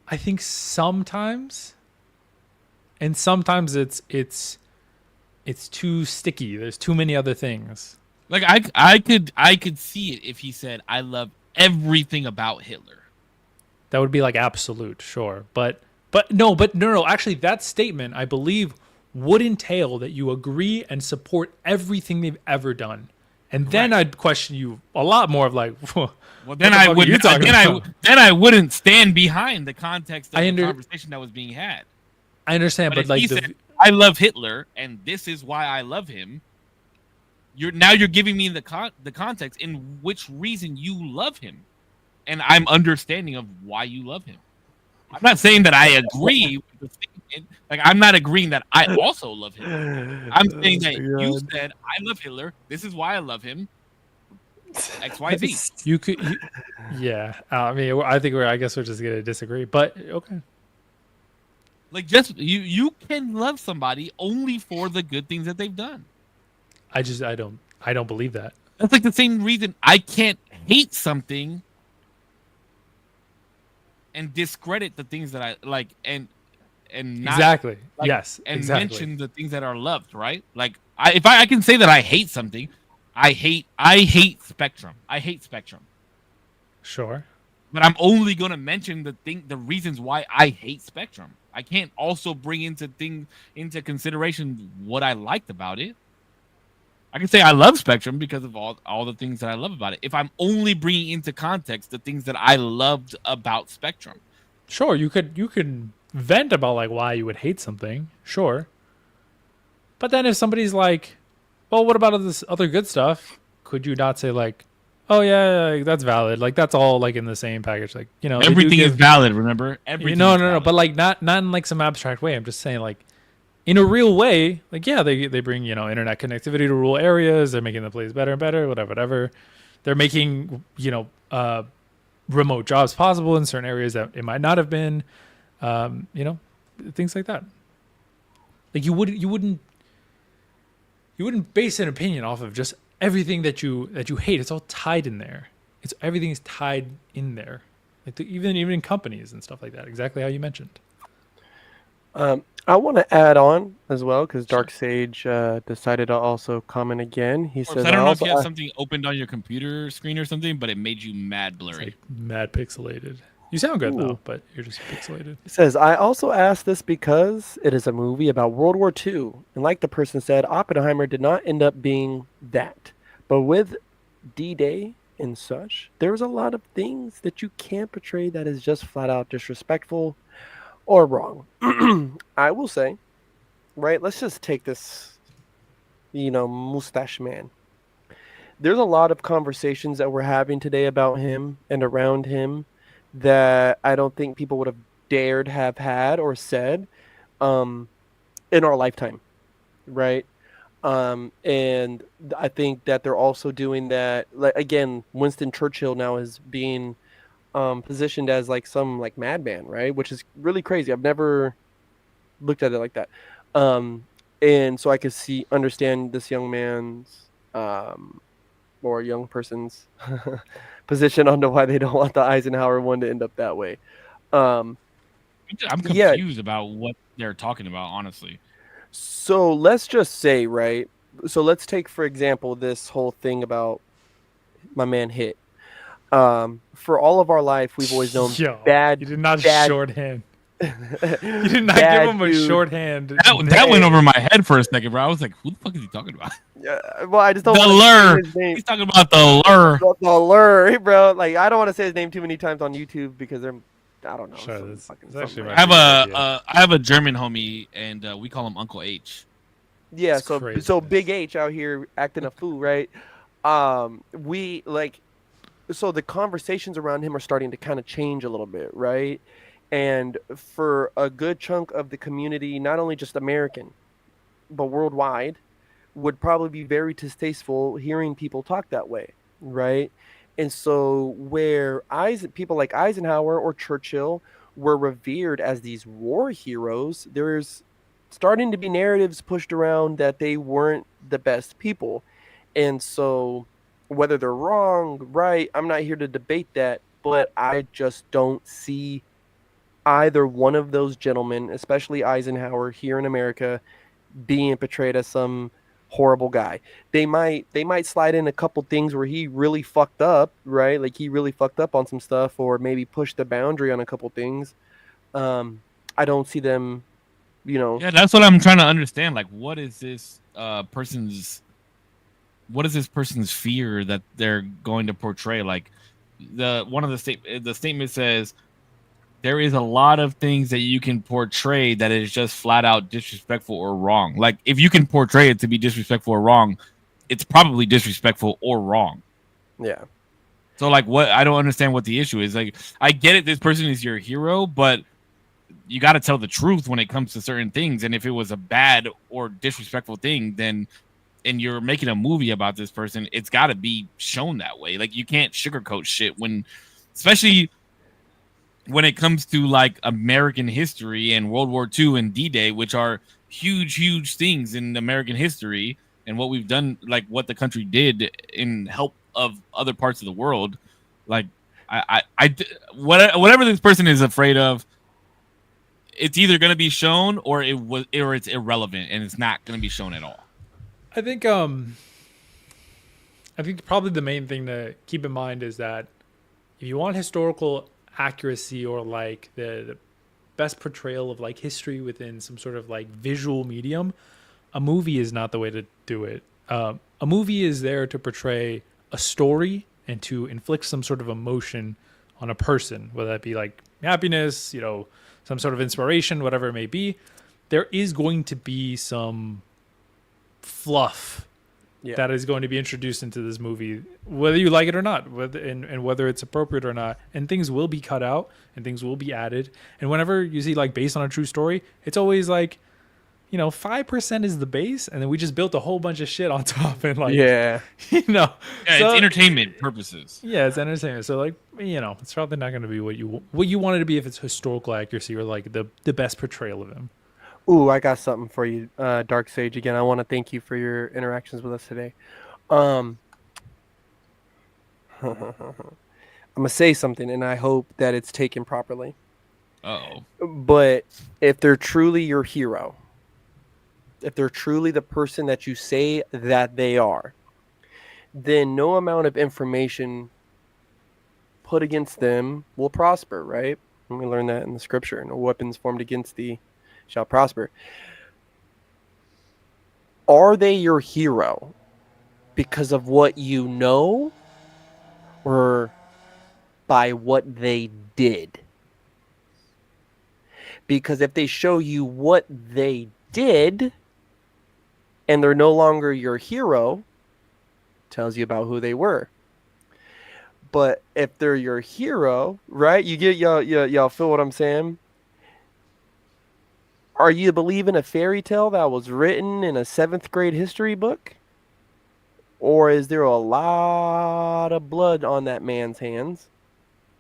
I think sometimes, and sometimes it's too sticky. There's too many other things. Like I could see it if he said I love everything about Hitler. That would be like absolute, sure. But no. Actually, that statement I believe would entail that you agree and support everything they've ever done. And then I'd question you a lot more of like, well, then I wouldn't stand behind the context of the conversation that was being had. I understand, but like he said, I love Hitler, and this is why I love him. You're giving me the context in which reason you love him, and I'm understanding of why you love him. I'm not saying that I agree with the statement. Like, I'm not agreeing that I also love him. I'm saying that you said I love Hitler. This is why I love him. X, Y, Z. Yeah. I mean, I guess we're just gonna disagree. But okay. Like, just you can love somebody only for the good things that they've done. I don't believe that. That's like the same reason I can't hate something and discredit the things that I like and not exactly like, yes and exactly. mention the things that are loved, right? Like if I can say that I hate something, I hate Spectrum. I hate Spectrum. Sure. But I'm only gonna mention the reasons why I hate Spectrum. I can't also bring into consideration what I liked about it. I can say I love Spectrum because of all the things that I love about it. If I'm only bringing into context the things that I loved about Spectrum. Sure, you could vent about like why you would hate something. Sure. But then if somebody's like, well, what about this other good stuff? Could you not say like, oh yeah, that's valid. Like that's all like in the same package. Like, you know, everything is valid, remember? Everything No. But like not in like some abstract way. I'm just saying like in a real way, like, yeah, they bring, you know, internet connectivity to rural areas. They're making the place better and better, whatever. They're making, you know, remote jobs possible in certain areas that it might not have been, things like that. Like you wouldn't base an opinion off of just everything that you hate. It's all tied in there. Everything is tied in there. Like even in companies and stuff like that. Exactly how you mentioned. I want to add on as well because Dark Sage decided to also comment again. He says, I don't know if you have something opened on your computer screen or something, but it made you mad blurry. It's like mad pixelated. You sound good though, but you're just pixelated. He says, I also asked this because it is a movie about World War II. And like the person said, Oppenheimer did not end up being that. But with D-Day and such, there's a lot of things that you can't portray that is just flat out disrespectful or wrong. I will say, right, let's just take this, mustache man. There's a lot of conversations that we're having today about him and around him that I don't think people would have dared have had or said in our lifetime, right? And I think that they're also doing that. Like again, Winston Churchill now is being positioned as like some like madman, right? Which is really crazy. I've never looked at it like that. And so I could understand this young man's or a young person's position on why they don't want the Eisenhower one to end up that way. I'm confused about what they're talking about, honestly. So let's just say, right? So let's take, for example, this whole thing about my man Hit. For all of our life, we've always known bad. You did not shorthand. You did not Bad give him a dude. shorthand. That went over my head for a second, bro. I was like, who the fuck is he talking about? Yeah, well, I just don't The want to lure. say his name. He's talking about the lure. The lure, bro. Like, I don't want to say his name too many times on YouTube because they're, I don't know. Sure, that's actually like I that. have a German homie, and we call him Uncle H. Yeah, That's so crazy. Big H out here acting a fool, right? We like, so the conversations around him are starting to kind of change a little bit, right? And for a good chunk of the community, not only just American, but worldwide, would probably be very distasteful hearing people talk that way, right? And so where people like Eisenhower or Churchill were revered as these war heroes, there's starting to be narratives pushed around that they weren't the best people. And so whether they're wrong, right, I'm not here to debate that, but I just don't see either one of those gentlemen, especially Eisenhower here in America, being portrayed as some horrible guy. They might slide in a couple things where he really fucked up, right? Like he really fucked up on some stuff, or maybe pushed the boundary on a couple things. I don't see them, Yeah, that's what I'm trying to understand. Like, what is this person's fear that they're going to portray? Like, the statement says there is a lot of things that you can portray that is just flat out disrespectful or wrong. Like, if you can portray it to be disrespectful or wrong, it's probably disrespectful or wrong. Yeah. So, like, what? I don't understand what the issue is. Like, I get it. This person is your hero, but you got to tell the truth when it comes to certain things. And if it was a bad or disrespectful thing, then, and you're making a movie about this person, it's got to be shown that way. Like, you can't sugarcoat shit especially when it comes to like American history and World War II and D-Day, which are huge things in American history and what we've done, like what the country did in help of other parts of the world. Like, whatever this person is afraid of, it's either going to be shown or it's irrelevant and it's not going to be shown at all. I think probably the main thing to keep in mind is that if you want historical accuracy or like the best portrayal of like history within some sort of like visual medium, a movie is not the way to do it. A movie is there to portray a story and to inflict some sort of emotion on a person, whether that be like happiness, some sort of inspiration, whatever it may be. There is going to be some fluff that is going to be introduced into this movie, whether you like it or not, and whether it's appropriate or not. And things will be cut out and things will be added. And whenever you see like based on a true story, it's always like, 5% is the base, and then we just built a whole bunch of shit on top, and Yeah. Yeah, so it's entertainment purposes. yeah, it's entertainment. So it's probably not going to be what you want it to be if it's historical accuracy or like the best portrayal of him. Ooh, I got something for you, Dark Sage. Again, I want to thank you for your interactions with us today. I'm gonna say something, and I hope that it's taken properly. Oh, But if they're truly your hero, if they're truly the person that you say that they are, then no amount of information put against them will prosper, right? And we learn that in the scripture. No weapons formed against thee shall prosper. Are they your hero because of what you know or by what they did? Because if they show you what they did and they're no longer your hero, tells you about who they were. But if they're your hero, right? You get y'all feel what I'm saying? Are you believing a fairy tale that was written in a 7th grade history book? Or is there a lot of blood on that man's hands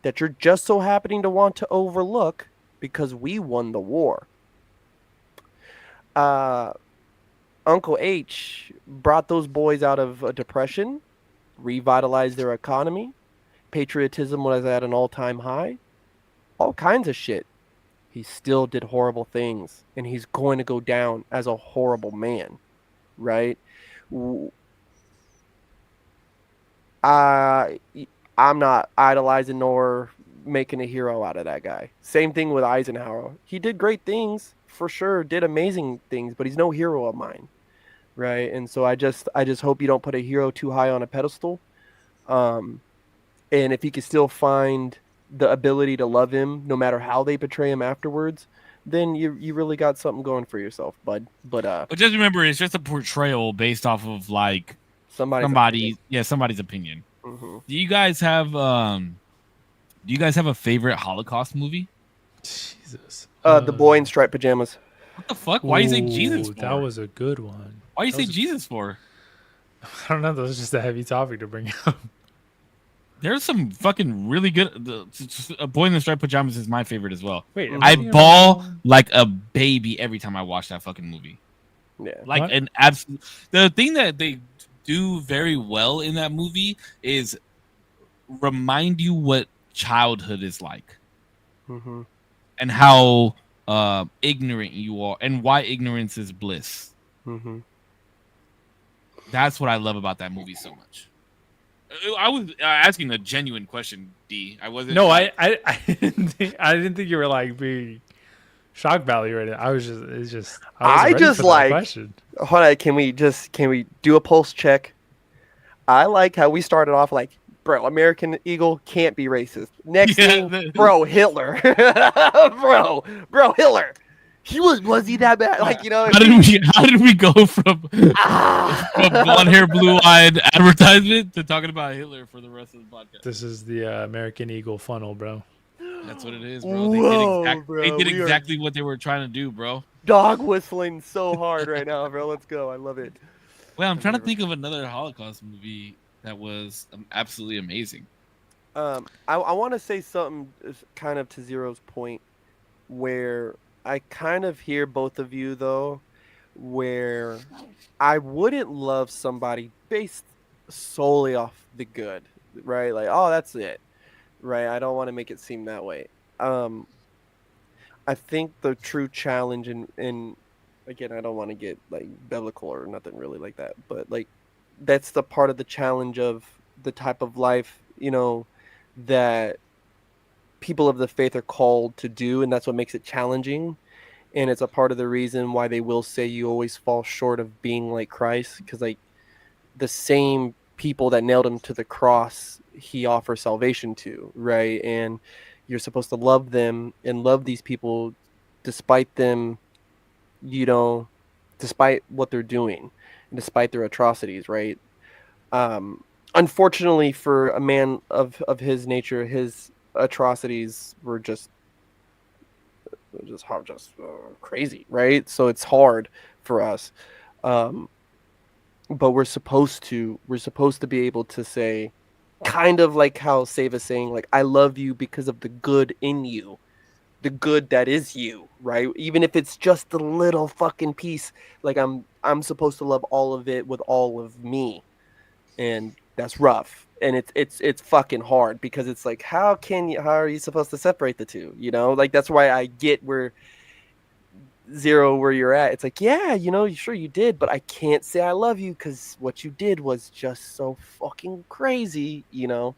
that you're just so happening to want to overlook because we won the war? Uncle H brought those boys out of a depression, revitalized their economy. Patriotism was at an all-time high. All kinds of shit. He still did horrible things, and he's going to go down as a horrible man, right? I'm not idolizing nor making a hero out of that guy. Same thing with Eisenhower. He did great things, for sure, did amazing things, but he's no hero of mine, right? And so I just hope you don't put a hero too high on a pedestal. And if you can still find the ability to love him, no matter how they portray him afterwards, then you really got something going for yourself, bud. But just remember, it's just a portrayal based off of like somebody's opinion. Mm-hmm. Do you guys have a favorite Holocaust movie? Jesus. The boy in striped pajamas. What the fuck? Why you say Jesus for? That was a good one. Why you say Jesus for? I don't know. That was just a heavy topic to bring up. There's some fucking really good. A Boy in the Striped Pajamas is my favorite as well. Wait, I bawl like a baby every time I watch that fucking movie. Yeah, like what? an absolute. The thing that they do very well in that movie is remind you what childhood is like, mm-hmm. and how ignorant you are, and why ignorance is bliss. Mm-hmm. That's what I love about that movie so much. I was asking a genuine question, D. I wasn't. No, I didn't think you were like being shock value right now. I was just. I just for that like. question. Hold on, can we do a pulse check? I like how we started off like, bro, American Eagle can't be racist. Next thing, bro, Hitler, bro, Hitler. Was he that bad? Like, how did we go from blonde hair, blue eyed advertisement to talking about Hitler for the rest of the podcast? This is the American Eagle funnel, bro. That's what it is, bro. They did exactly what they were trying to do, bro. Dog whistling so hard right now, bro. Let's go. I love it. Well, I'm trying to think of another Holocaust movie that was absolutely amazing. I want to say something kind of to Zero's point, where I kind of hear both of you, though, where I wouldn't love somebody based solely off the good, right? Like, oh, that's it, right? I don't want to make it seem that way. I think the true challenge in again, I don't want to get like biblical or nothing really like that, but like that's the part of the challenge of the type of life, that people of the faith are called to do, and that's what makes it challenging. And it's a part of the reason why they will say you always fall short of being like Christ, because like the same people that nailed him to the cross, he offers salvation to, right? And you're supposed to love them and love these people despite them, despite what they're doing and despite their atrocities, right? Unfortunately for a man of his nature, his atrocities were just just crazy, right? So it's hard for us. But we're supposed to be able to say, kind of like how Save is saying, like, I love you because of the good in you, the good that is you, right? Even if it's just a little fucking piece, like I'm supposed to love all of it with all of me, and that's rough, and it's fucking hard, because it's like, how are you supposed to separate the two? Like, that's why I get where Zero, where you're at. It's like, yeah, sure you did, but I can't say I love you because what you did was just so fucking crazy. So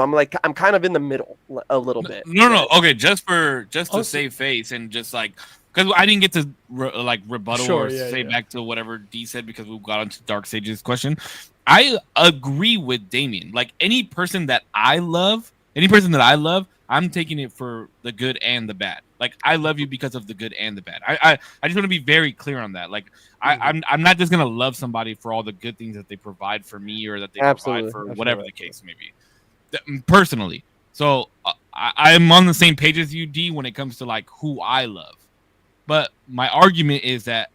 I'm kind of in the middle a little bit. No. Okay, just to Also- save face and just like, because I didn't get to rebuttal Sure, or yeah, say yeah. back to whatever D said, because we got into Dark Sage's question. I agree with Damien. Like, any person that I love, I'm taking it for the good and the bad. Like, I love you because of the good and the bad. I just want to be very clear on that. Like, I'm not just gonna love somebody for all the good things that they provide for me, or that they Absolutely, provide for I feel whatever that. the case may be. Personally, so I'm on the same page as you, D, when it comes to like who I love. But my argument is that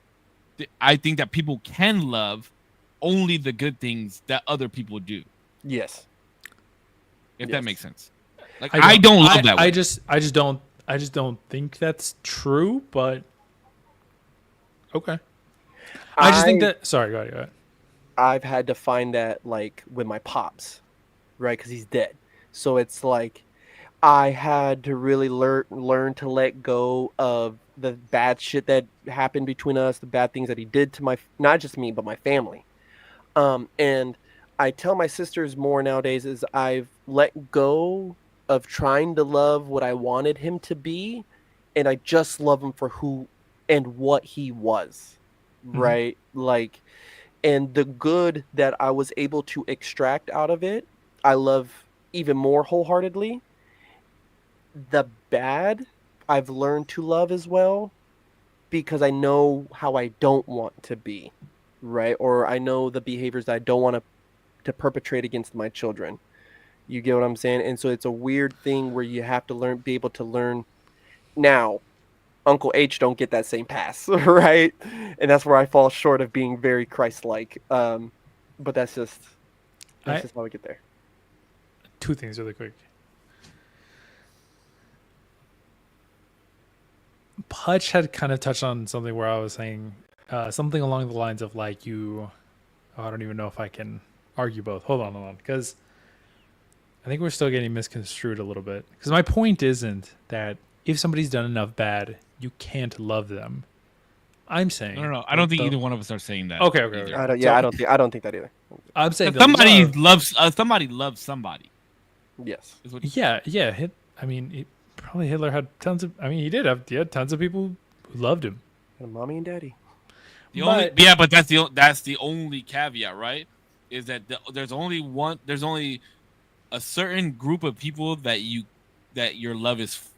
I think that people can love only the good things that other people do. Yes. If Yes. that makes sense. Like, I don't love that way. I just don't think that's true, but okay. I just think that, sorry, go ahead. I've had to find that, like, with my pops, right? Because he's dead. So it's like I had to really learn to let go of the bad shit that happened between us, the bad things that he did to not just me, but my family. And I tell my sisters more nowadays is I've let go of trying to love what I wanted him to be, and I just love him for who and what he was, right? Like, and the good that I was able to extract out of it, I love even more wholeheartedly. The bad, I've learned to love as well, because I know how I don't want to be, right? Or I know the behaviors that I don't want to perpetrate against my children. You get what I'm saying? And so it's a weird thing where you have to be able to learn. Now, Uncle H don't get that same pass, right? And that's where I fall short of being very Christ-like. But that's just how we get there. Two things really quick. Putch had kind of touched on something where I was saying something along the lines of like I don't even know if I can argue both. Hold on, because I think we're still getting misconstrued a little bit. Because my point isn't that if somebody's done enough bad, you can't love them. I'm saying No. I don't think either one of us are saying that. Okay. I don't think that either. I'm saying somebody loves somebody. Yes. Yeah. Probably Hitler had tons of. I mean, he had tons of people who loved him. And mommy and daddy. But that's the only caveat, right? Is that there's only a certain group of people that your love is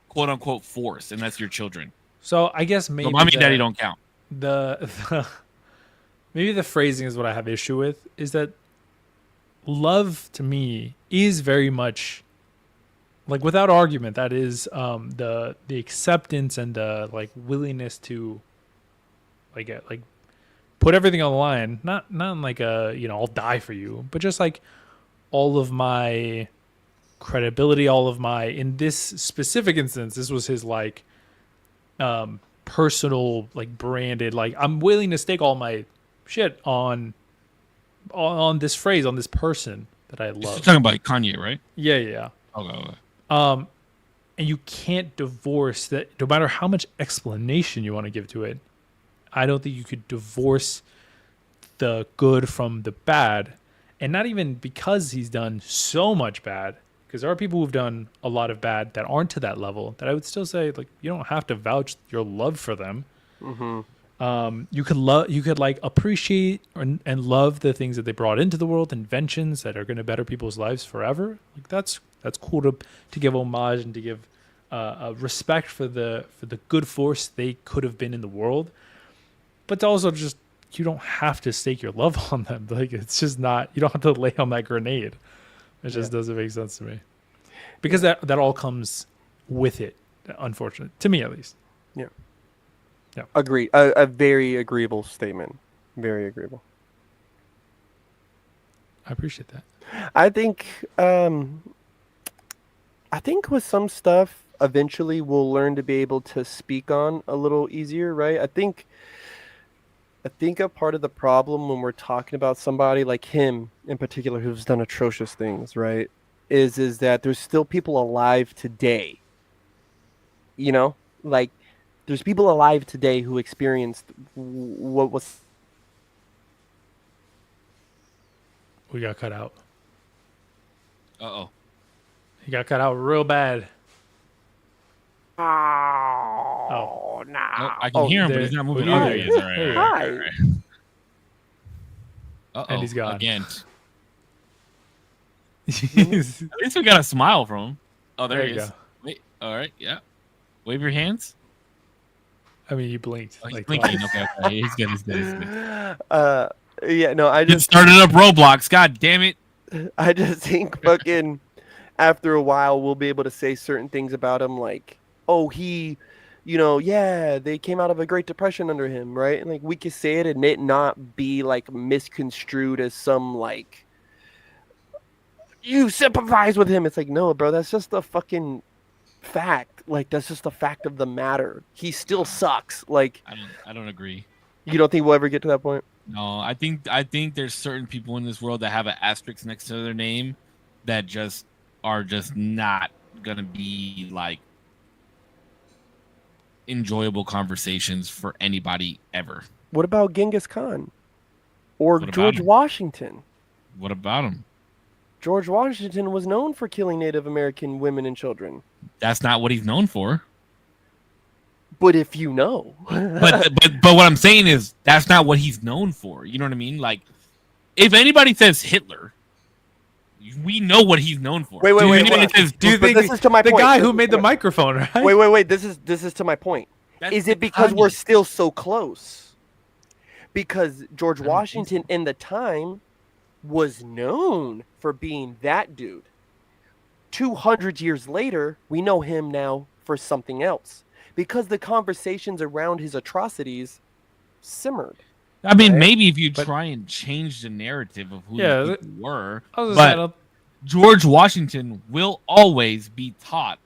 quote unquote forced, and that's your children. So I guess maybe mommy and daddy don't count. Maybe the phrasing is what I have issue with, is that love to me is very much like, without argument, that is the acceptance and the like willingness to like put everything on the line, not in like I'll die for you, but just like all of my credibility, all of my, in this specific instance, this was his like personal, like branded, like I'm willing to stake all my shit on this phrase, on this person that I love. You're talking about Kanye, right? Yeah. Okay. And you can't divorce that, no matter how much explanation you want to give to it. I don't think you could divorce the good from the bad, and not even because he's done so much bad, because there are people who've done a lot of bad that aren't to that level, that I would still say, like, you don't have to vouch your love for them. You could like appreciate and love the things that they brought into the world, inventions that are going to better people's lives forever. Like, that's cool to give homage and to give respect for the good force they could have been in the world. But to also just, you don't have to stake your love on them. Like, it's just not, you don't have to lay on that grenade. It just doesn't make sense to me, because that all comes with it. unfortunate to me at least. Agreed. A very agreeable statement. Very agreeable. I appreciate that. I think with some stuff eventually we'll learn to be able to speak on a little easier, right? I think a part of the problem when we're talking about somebody like him in particular who's done atrocious things, right, is that there's still people alive today. You know? Like there's people alive today who experienced what was. We got cut out. Uh-oh. He got cut out real bad. Oh, no. Oh, I can hear him, but he's not moving. Oh, there he is. All right. Hi. All right. Uh-oh. And he's gone. Again. He's- At least we got a smile from him. Oh, there There he you is. go. Wait. All right. Yeah. Wave your hands. I mean, you blinked. Oh, he's like blinking. twice. Okay. He's good. He's good. He's good. Yeah, no, I Just just started up Roblox. God damn it. think fucking after a while we'll be able to say certain things about him like, oh, he, yeah, they came out of a Great Depression under him, right? And like we can say it and it not be like misconstrued as some like you sympathize with him. It's like, no, bro, that's just a fucking fact. Like that's just a fact of the matter. He still sucks. Like I don't agree. you don't think we'll ever get to that point? No, I think there's certain people in this world that have an asterisk next to their name that just are just not gonna be like enjoyable conversations for anybody ever. What about Genghis Khan or What about George him? Washington? What about him? George Washington was known for killing Native American women and children. That's not what he's known for. But if you know, But what I'm saying is that's not what he's known for. You know what I mean? Like, if anybody says Hitler, we know what he's known for. Wait, If wait, anybody wait. says- Do you But think this is to my the point. guy This who is made to the my- microphone, right? wait. This is to my point. That's Is it because we're Kanye. still so close? Because George don't think Washington in the time was known for being that dude. 200 years later, we know him now for something else. Because the conversations around his atrocities simmered. I mean, Right? maybe if you But- try and change the narrative of who Yeah, these people were, I was but saying, George Washington will always be taught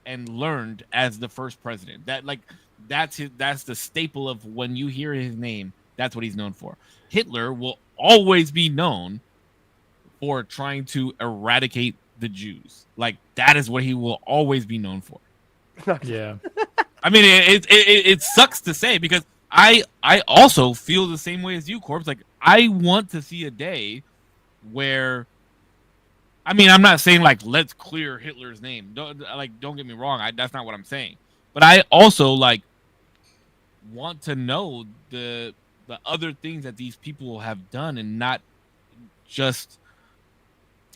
and learned as the first president. That's the staple of when you hear his name. That's what he's known for. Hitler will always be known for trying to eradicate the Jews. Like that is what he will always be known for. yeah. I mean, it sucks to say because I also feel the same way as you, Korpsx. Like I want to see a day where, I mean, I'm not saying like let's clear Hitler's name. Don't get me wrong. That's not what I'm saying. But I also like want to know the other things that these people have done and not just.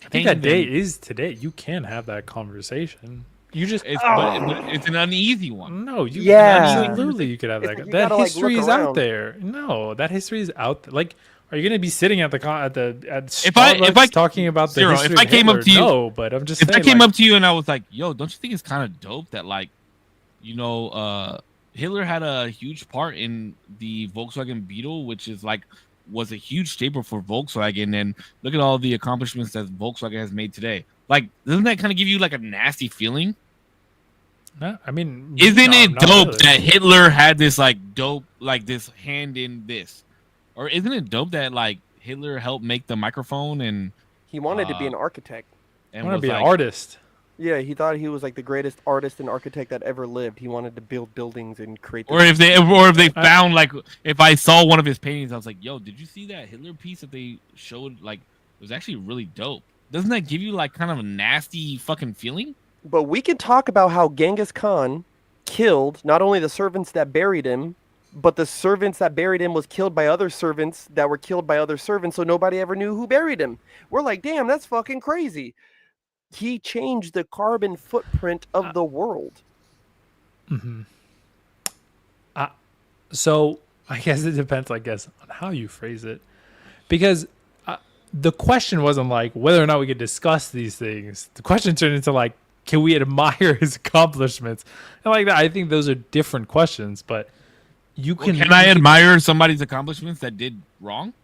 I think that day is today. You can have that conversation. You just But it's an uneasy one. no, you Yeah. absolutely you could have It's that. like you That gotta, like, history look is out around. there. No, that history is out there. Like, are you going to be sitting at the If I Starbucks talking about the Zero, history if I of came up Hitler? to you- No, but I'm just If saying. I came like, up to you and I was like, "Yo, don't you think it's kind of dope that like, Hitler had a huge part in the Volkswagen Beetle, which is like was a huge staple for Volkswagen, and look at all the accomplishments that Volkswagen has made today. Like, doesn't that kind of give you like a nasty feeling? no, I mean, Isn't no, it not dope really. that Hitler had this like dope like this hand in this, or isn't it dope that like Hitler helped make the microphone and He wanted to be an architect. I and want to was be like, an artist. Yeah, he thought he was like the greatest artist and architect that ever lived. He wanted to build buildings and create. Or if they found like if I saw one of his paintings, I was like, "Yo, did you see that Hitler piece that they showed? Like, it was actually really dope. Doesn't that give you like kind of a nasty fucking feeling?" But we can talk about how Genghis Khan killed not only the servants that buried him, but the servants that buried him was killed by other servants that were killed by other servants, so nobody ever knew who buried him. We're like, damn, that's fucking crazy. He changed the carbon footprint of the world. Mm-hmm. So I guess it depends, on how you phrase it, because the question wasn't like whether or not we could discuss these things. The question turned into like, can we admire his accomplishments? And like that, I think those are different questions. But can I admire somebody's accomplishments that did wrong?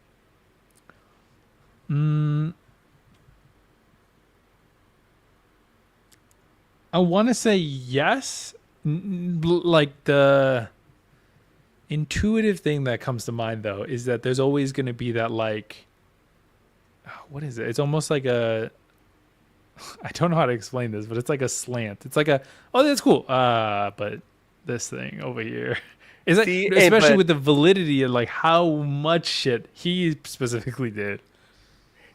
I want to say yes. Like the intuitive thing that comes to mind though is that there's always going to be that like, what is it? It's almost like I don't know how to explain this, but it's like a slant. It's like oh, that's cool. But this thing over here is like, especially with the validity of like how much shit he specifically did.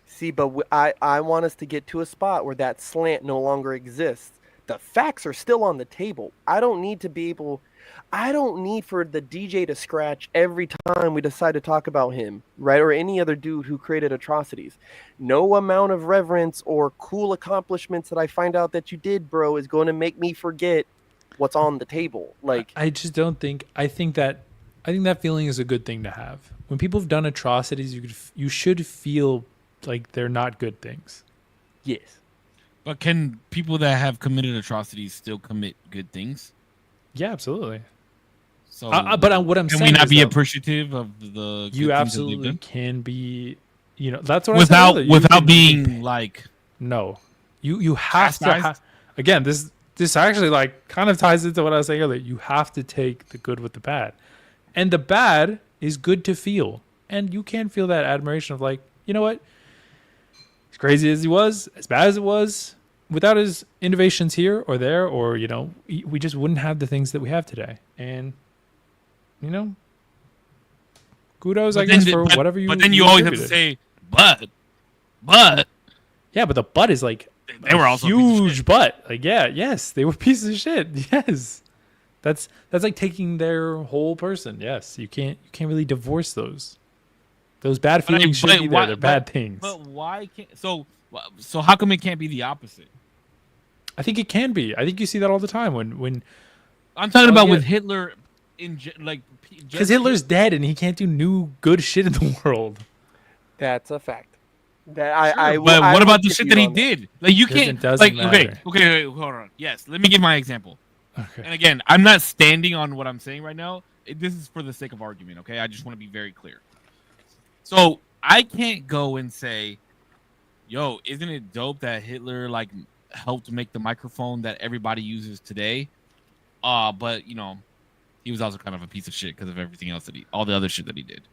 See, but I want us to get to a spot where that slant no longer exists. The facts are still on the table. I don't need for the DJ to scratch every time we decide to talk about him, right? Or any other dude who created atrocities. No amount of reverence or cool accomplishments that I find out that you did, bro, is going to make me forget what's on the table. Like, I just don't think. I think that feeling is a good thing to have. When people have done atrocities, you should feel like they're not good things. Yes. But can people that have committed atrocities still commit good things? Yeah, absolutely. So, but what I'm saying, can we not is be though, appreciative of the? You absolutely can be. You know, that's what without I said without being like. No, you have to. Again, this actually like kind of ties into what I was saying earlier. You have to take the good with the bad, and the bad is good to feel, and you can feel that admiration of like, you know what, as crazy as he was, as bad as it was, without his innovations here or there, or, you know, we just wouldn't have the things that we have today. And, you know, kudos, I guess, for whatever you. But then you always have to say, but. Yeah, but the but is like they were also huge but. Like, yeah, yes, they were pieces of shit. Yes, that's like taking their whole person. Yes, you can't really divorce those. Those bad feelings should be there. They're bad things. But why can't so how come it can't be the opposite? I think it can be. I think you see that all the time when I'm talking about with Hitler because Hitler's dead and he can't do new good shit in the world. That's a fact. But what about the shit that he did? Like, you can't. Like, okay, hold on. Yes, let me give my example. Okay. And again, I'm not standing on what I'm saying right now. This is for the sake of argument. Okay, I just want to be very clear. So I can't go and say, "Yo, isn't it dope that Hitler like helped make the microphone that everybody uses today?" But you know, he was also kind of a piece of shit because of everything else all the other shit that he did.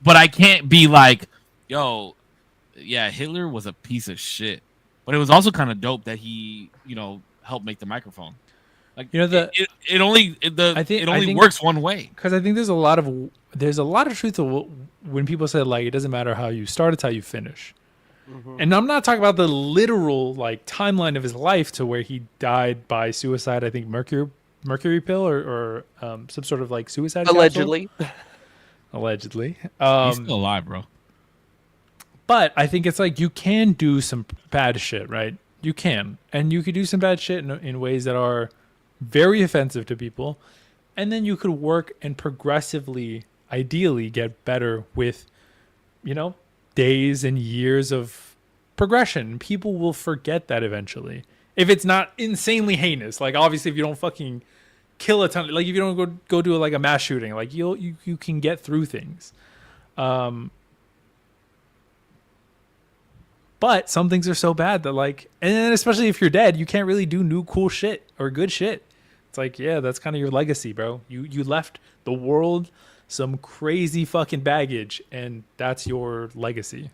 But I can't be like, "Yo, yeah, Hitler was a piece of shit," but it was also kind of dope that he, you know, helped make the microphone. Like, you know, it only works one way. Because I think there's a lot of truth to when people say like it doesn't matter how you start, it's how you finish. Mm-hmm. And I'm not talking about the literal like timeline of his life to where he died by suicide. I think mercury pill or some sort of like suicide. Allegedly. Allegedly. He's still alive, bro. But I think it's like you can do some bad shit, right? You can. And you could do some bad shit in ways that are very offensive to people. And then you could work and progressively, ideally, get better with, you know, days and years of progression. People will forget that eventually. If it's not insanely heinous. Like, obviously, if you don't fucking kill a ton, like if you don't go do like a mass shooting, like you can get through things. But some things are so bad that like, and then especially if you're dead, you can't really do new cool shit or good shit. It's like, yeah, that's kind of your legacy, bro. You left the world some crazy fucking baggage, and that's your legacy.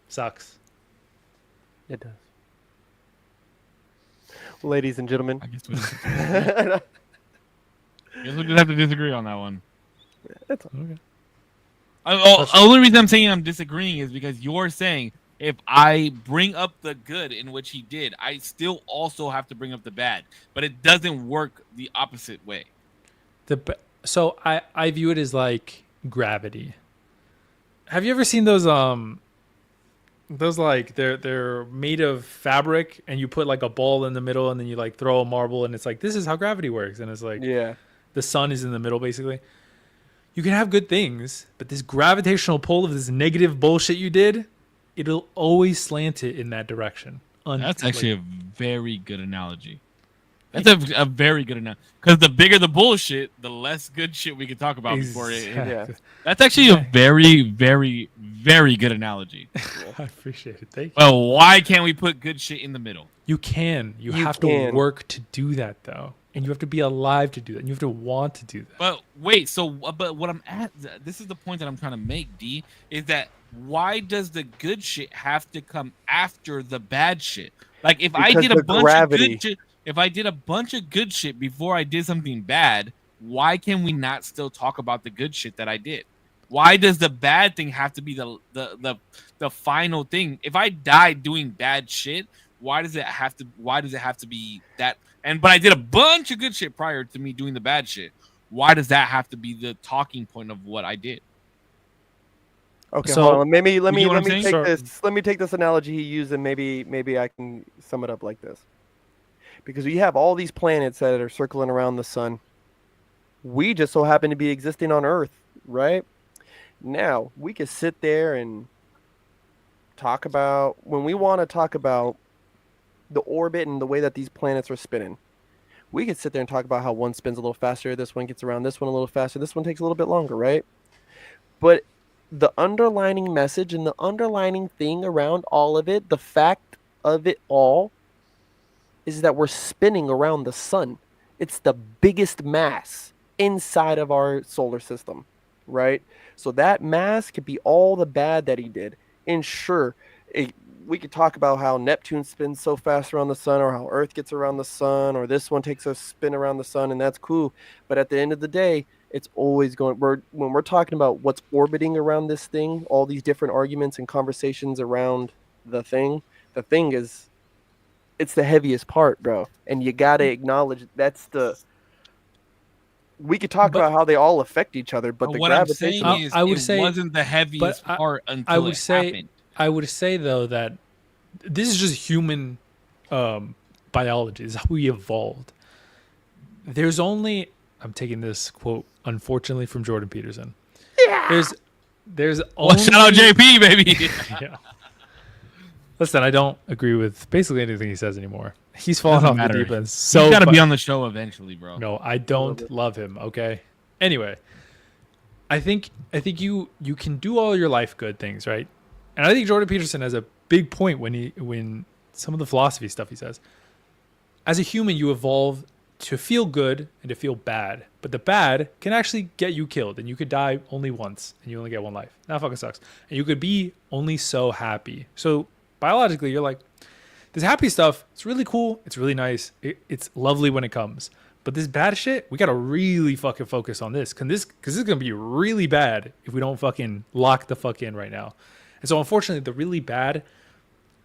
Sucks. It does. Ladies and gentlemen. I guess we just have to disagree on that one. That's okay. The only reason I'm saying I'm disagreeing is because you're saying if I bring up the good in which he did, I still also have to bring up the bad. But it doesn't work the opposite way. So I view it as like gravity. Have you ever seen those like they're made of fabric and you put like a ball in the middle and then you like throw a marble and it's like, this is how gravity works. And it's like, yeah, the sun is in the middle basically. You can have good things, but this gravitational pull of this negative bullshit you did, it'll always slant it in that direction. That's actually a very good analogy. That's a very good analogy. Because the bigger the bullshit, the less good shit we can talk about before it. Yeah. That's actually a very, very, very good analogy. I appreciate it. Thank you. Well, why can't we put good shit in the middle? You can. You have to work to do that, though. And you have to be alive to do that. And you have to want to do that. But wait, but what I'm at, this is the point that I'm trying to make, D, is that why does the good shit have to come after the bad shit? Like, if I did a bunch of good shit, if I did a bunch of good shit before I did something bad, why can we not still talk about the good shit that I did? Why does the bad thing have to be the final thing? If I died doing bad shit, why does it have to be that? But I did a bunch of good shit prior to me doing the bad shit. Why does that have to be the talking point of what I did? Okay, so hold on. Let me take this analogy he used, and maybe I can sum it up like this. Because we have all these planets that are circling around the sun. We just so happen to be existing on Earth, right? Now, we could sit there and talk about, when we want to talk about the orbit and the way that these planets are spinning, we could sit there and talk about how one spins a little faster, this one gets around this one a little faster, this one takes a little bit longer, right? But the underlining message and the underlining thing around all of it, the fact of it all, is that we're spinning around the sun. It's the biggest mass inside of our solar system, right? So that mass could be all the bad that he did. And sure, we could talk about how Neptune spins so fast around the sun, or how Earth gets around the sun, or this one takes a spin around the sun, and that's cool. But at the end of the day, it's always going. When we're talking about what's orbiting around this thing, all these different arguments and conversations around the thing is, it's the heaviest part, bro. And you gotta acknowledge we could talk about how they all affect each other, but the gravitation. I would say it wasn't the heaviest part until it happened. I would say though that this is just human biology. This is how we evolved. There's only, I'm taking this quote unfortunately from Jordan Peterson. Yeah. There's only, shout out JP, baby. Yeah. Listen, I don't agree with basically anything he says anymore. He's fallen off the deep end. So he's got to be on the show eventually, bro. No, I don't love him. Okay. Anyway, I think you can do all your life good things, right? And I think Jordan Peterson has a big point when some of the philosophy stuff he says. As a human, you evolve to feel good and to feel bad, but the bad can actually get you killed, and you could die only once, and you only get one life. That fucking sucks. And you could be only so happy. So biologically, you're like, this happy stuff, it's really cool, it's really nice, it's lovely when it comes. But this bad shit, we gotta really fucking focus on this, because this is gonna be really bad if we don't fucking lock the fuck in right now. And so unfortunately, the really bad,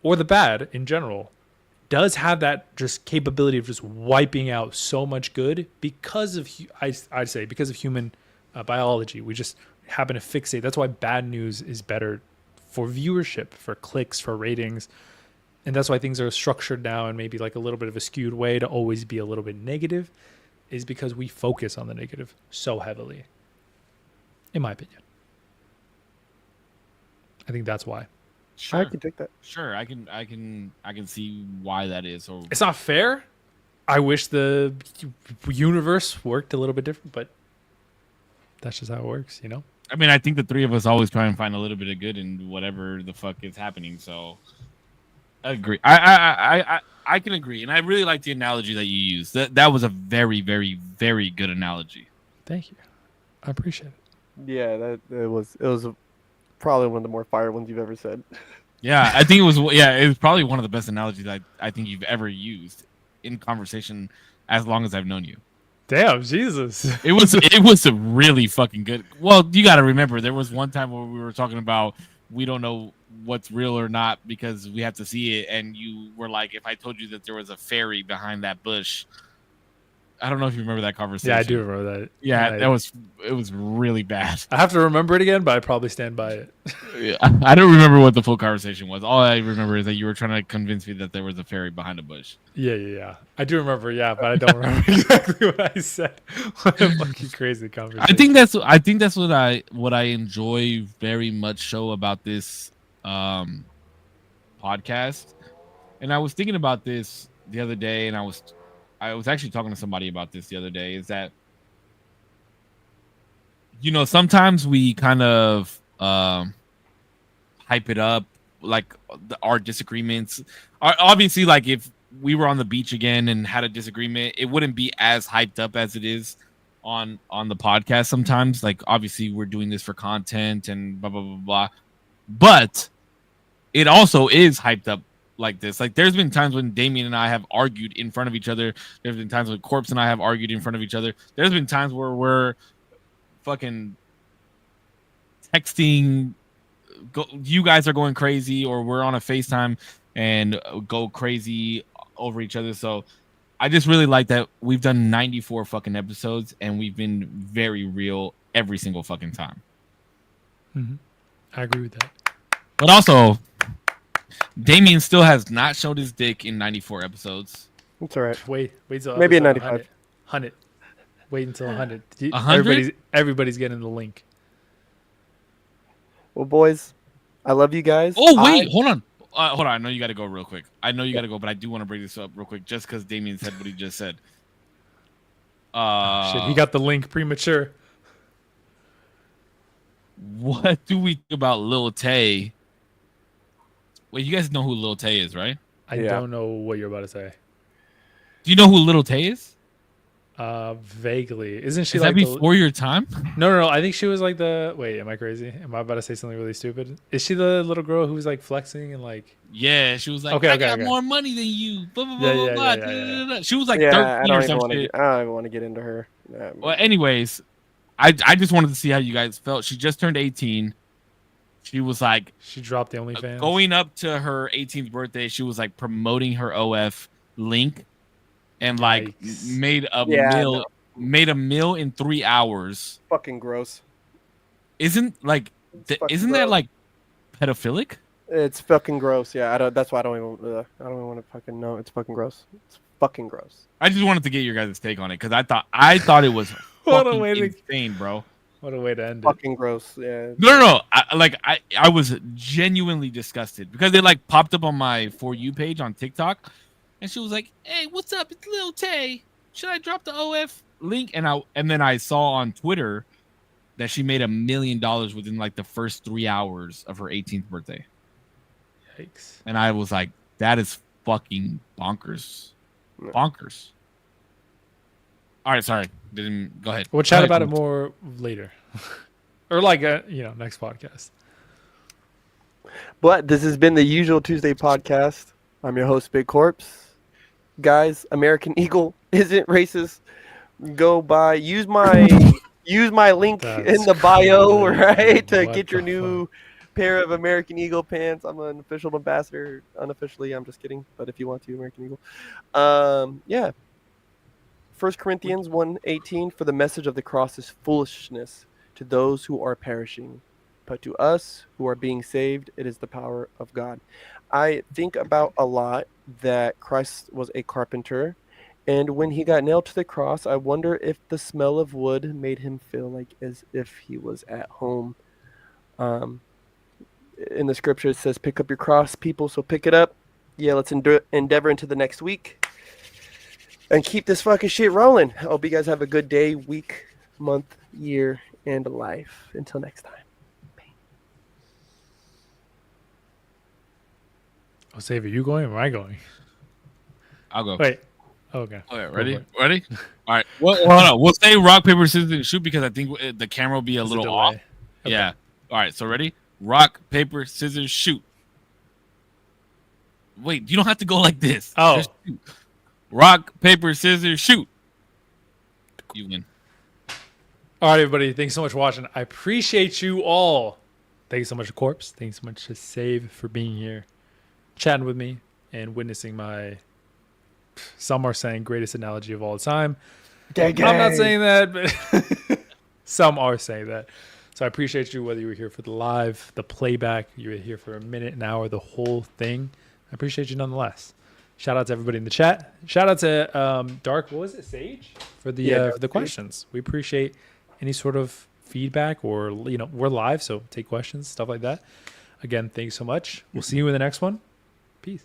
or the bad in general, does have that just capability of just wiping out so much good because of, I'd say, because of human biology. We just happen to fixate. That's why bad news is better for viewership, for clicks, for ratings. And that's why things are structured now in maybe like a little bit of a skewed way to always be a little bit negative, is because we focus on the negative so heavily, in my opinion. I think that's why. Sure. I can take that. Sure, I can see why that is. Or it's not fair. I wish the universe worked a little bit different, but that's just how it works, you know? I mean, I think the three of us always try and find a little bit of good in whatever the fuck is happening, so I agree. I can agree, and I really like the analogy that you used. That was a very, very, very good analogy. Thank you. I appreciate it. Yeah, it was probably one of the more fire ones you've ever said. Yeah, I think it was probably one of the best analogies I think you've ever used in conversation as long as I've known you. Damn, Jesus. It was a really fucking good. Well, you got to remember, there was one time where we were talking about we don't know what's real or not because we have to see it, and you were like, if I told you that there was a fairy behind that bush. I don't know if you remember that conversation. Yeah, I do remember that. Yeah, it was really bad. I have to remember it again, but I probably stand by it. I don't remember what the full conversation was. All I remember is that you were trying to convince me that there was a fairy behind a bush. Yeah. I do remember, but I don't remember exactly what I said. What a fucking crazy conversation. I think that's what I enjoy very much so about this podcast And I was thinking about this the other day, and I was actually talking to somebody about this the other day. Is that sometimes we kind of hype it up, like our disagreements. Obviously, like if we were on the beach again and had a disagreement, it wouldn't be as hyped up as it is on the podcast sometimes. Like obviously we're doing this for content and blah blah blah blah, but it also is hyped up like this. Like there's been times when Damien and I have argued in front of each other. There's been times when Korpsx and I have argued in front of each other. There's been times where we're fucking texting, you guys are going crazy, or we're on a FaceTime and go crazy over each other. So I just really like that we've done 94 fucking episodes and we've been very real every single fucking time. Mm-hmm. I agree with that. But also, Damien still has not showed his dick in 94 episodes. It's all right. Wait till maybe in 95. 100. Wait until 100. 100? Everybody's getting the link. Well, boys, I love you guys. Oh, wait, hold on. I know you got to go real quick. I know you got to go, but I do want to bring this up real quick just because Damien said what he just said. Shit, he got the link premature. What do we think about Lil Tay? Wait, you guys know who Lil Tay is, right? I don't know what you're about to say. Do you know who Lil Tay is? Vaguely. Isn't she Is like that before your time? No. I think she was like the. Wait, am I crazy? Am I about to say something really stupid? Is she the little girl who was like flexing and like? Yeah, she was like, okay, I got more money than you. Blah blah blah blah blah. She was like 13 or something. I don't even want to get into her. Well, anyways, I just wanted to see how you guys felt. She just turned 18. She was like, she dropped the OnlyFans. Going up to her 18th birthday, she was like promoting her OF link, and like made a meal in 3 hours. Fucking gross. Isn't that like pedophilic? It's fucking gross. Yeah, that's why I don't even want to fucking know. It's fucking gross. It's fucking gross. I just wanted to get your guys' take on it because I thought it was fucking insane, bro. What a way to end fucking gross. Yeah. No. I was genuinely disgusted because it like popped up on my For You page on TikTok, and she was like, "Hey, what's up? It's Lil Tay. Should I drop the OF link?" And then I saw on Twitter that she made $1 million within like the first 3 hours of her 18th birthday. Yikes! And I was like, "That is fucking bonkers, bonkers." All right, sorry. Didn't go ahead. We'll chat about it more later, or like next podcast. But this has been the Usual Tuesday podcast. I'm your host, Big Korpsx. Guys, American Eagle isn't racist. Go buy. Use my link in the bio, right, to get your new pair of American Eagle pants. I'm an official ambassador. Unofficially, I'm just kidding. But if you want to, American Eagle. Yeah. 1 Corinthians 1:18, for the message of the cross is foolishness to those who are perishing, but to us who are being saved, it is the power of God. I think about a lot that Christ was a carpenter, and when he got nailed to the cross, I wonder if the smell of wood made him feel like as if he was at home. In the scripture, it says, pick up your cross, people, so pick it up. Yeah, let's endeavor into the next week. And keep this fucking shit rolling. I hope you guys have a good day, week, month, year, and life. Until next time. I'll save it. You going or am I going? I'll go. Wait. Okay. Okay, ready? All right. Well, hold on. We'll say rock, paper, scissors, and shoot because I think the camera will be a little off. Okay. Yeah. All right. So ready? Rock, paper, scissors, shoot. Wait, you don't have to go like this. Oh. Just shoot. Rock, paper, scissors, shoot. You win. All right, everybody. Thanks so much for watching. I appreciate you all. Thank you so much to Korpsx. Thanks so much to Save for being here, chatting with me, and witnessing my, some are saying, greatest analogy of all time. I'm not saying that, but some are saying that. So I appreciate you, whether you were here for the live, the playback, you were here for a minute, an hour, the whole thing. I appreciate you nonetheless. Shout out to everybody in the chat. Shout out to Dark, what was it, Sage? For the questions. We appreciate any sort of feedback, or we're live, so take questions, stuff like that. Again, thanks so much. We'll see you in the next one. Peace.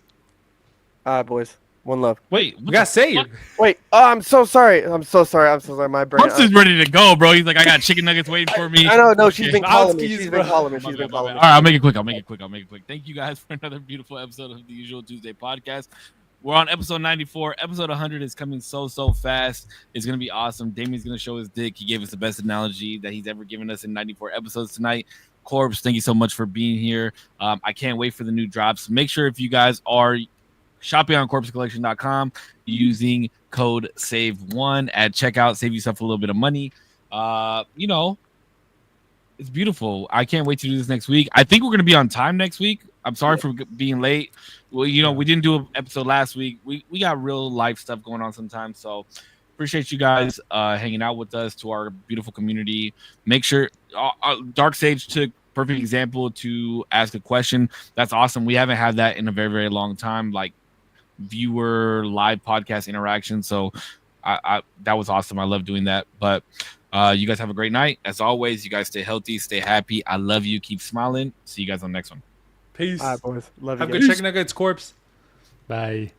All right, boys. One love. Wait, We got saved. Wait. Oh, I'm so sorry. I'm so sorry. My brain. Korpsx is ready to go, bro. He's like, I got chicken nuggets waiting for me. I know. No, she's been calling me. Godskis, She's bro. been calling me. My She's bad, been my calling bad. me. All right, I'll make it quick. Thank you guys for another beautiful episode of the Usual Tuesday podcast. We're on episode 94. Episode 100 is coming so fast. It's going to be awesome. Damien's going to show his dick. He gave us the best analogy that he's ever given us in 94 episodes tonight. Korpsx, thank you so much for being here. I can't wait for the new drops. Make sure if you guys are shopping on korpscollection.com using code SAVE1 at checkout, save yourself a little bit of money. It's beautiful. I can't wait to do this next week. I think we're going to be on time next week. I'm sorry for being late. Well, we didn't do an episode last week. We got real life stuff going on sometimes. So appreciate you guys hanging out with us, to our beautiful community. Make sure Dark Sage took perfect example to ask a question. That's awesome. We haven't had that in a very, very long time, like viewer live podcast interaction. So I that was awesome. I love doing that. But you guys have a great night. As always, you guys stay healthy, stay happy. I love you. Keep smiling. See you guys on the next one. Peace. All right, boys. Love you. Have guys. good chicken nuggets, Korpsx. Bye.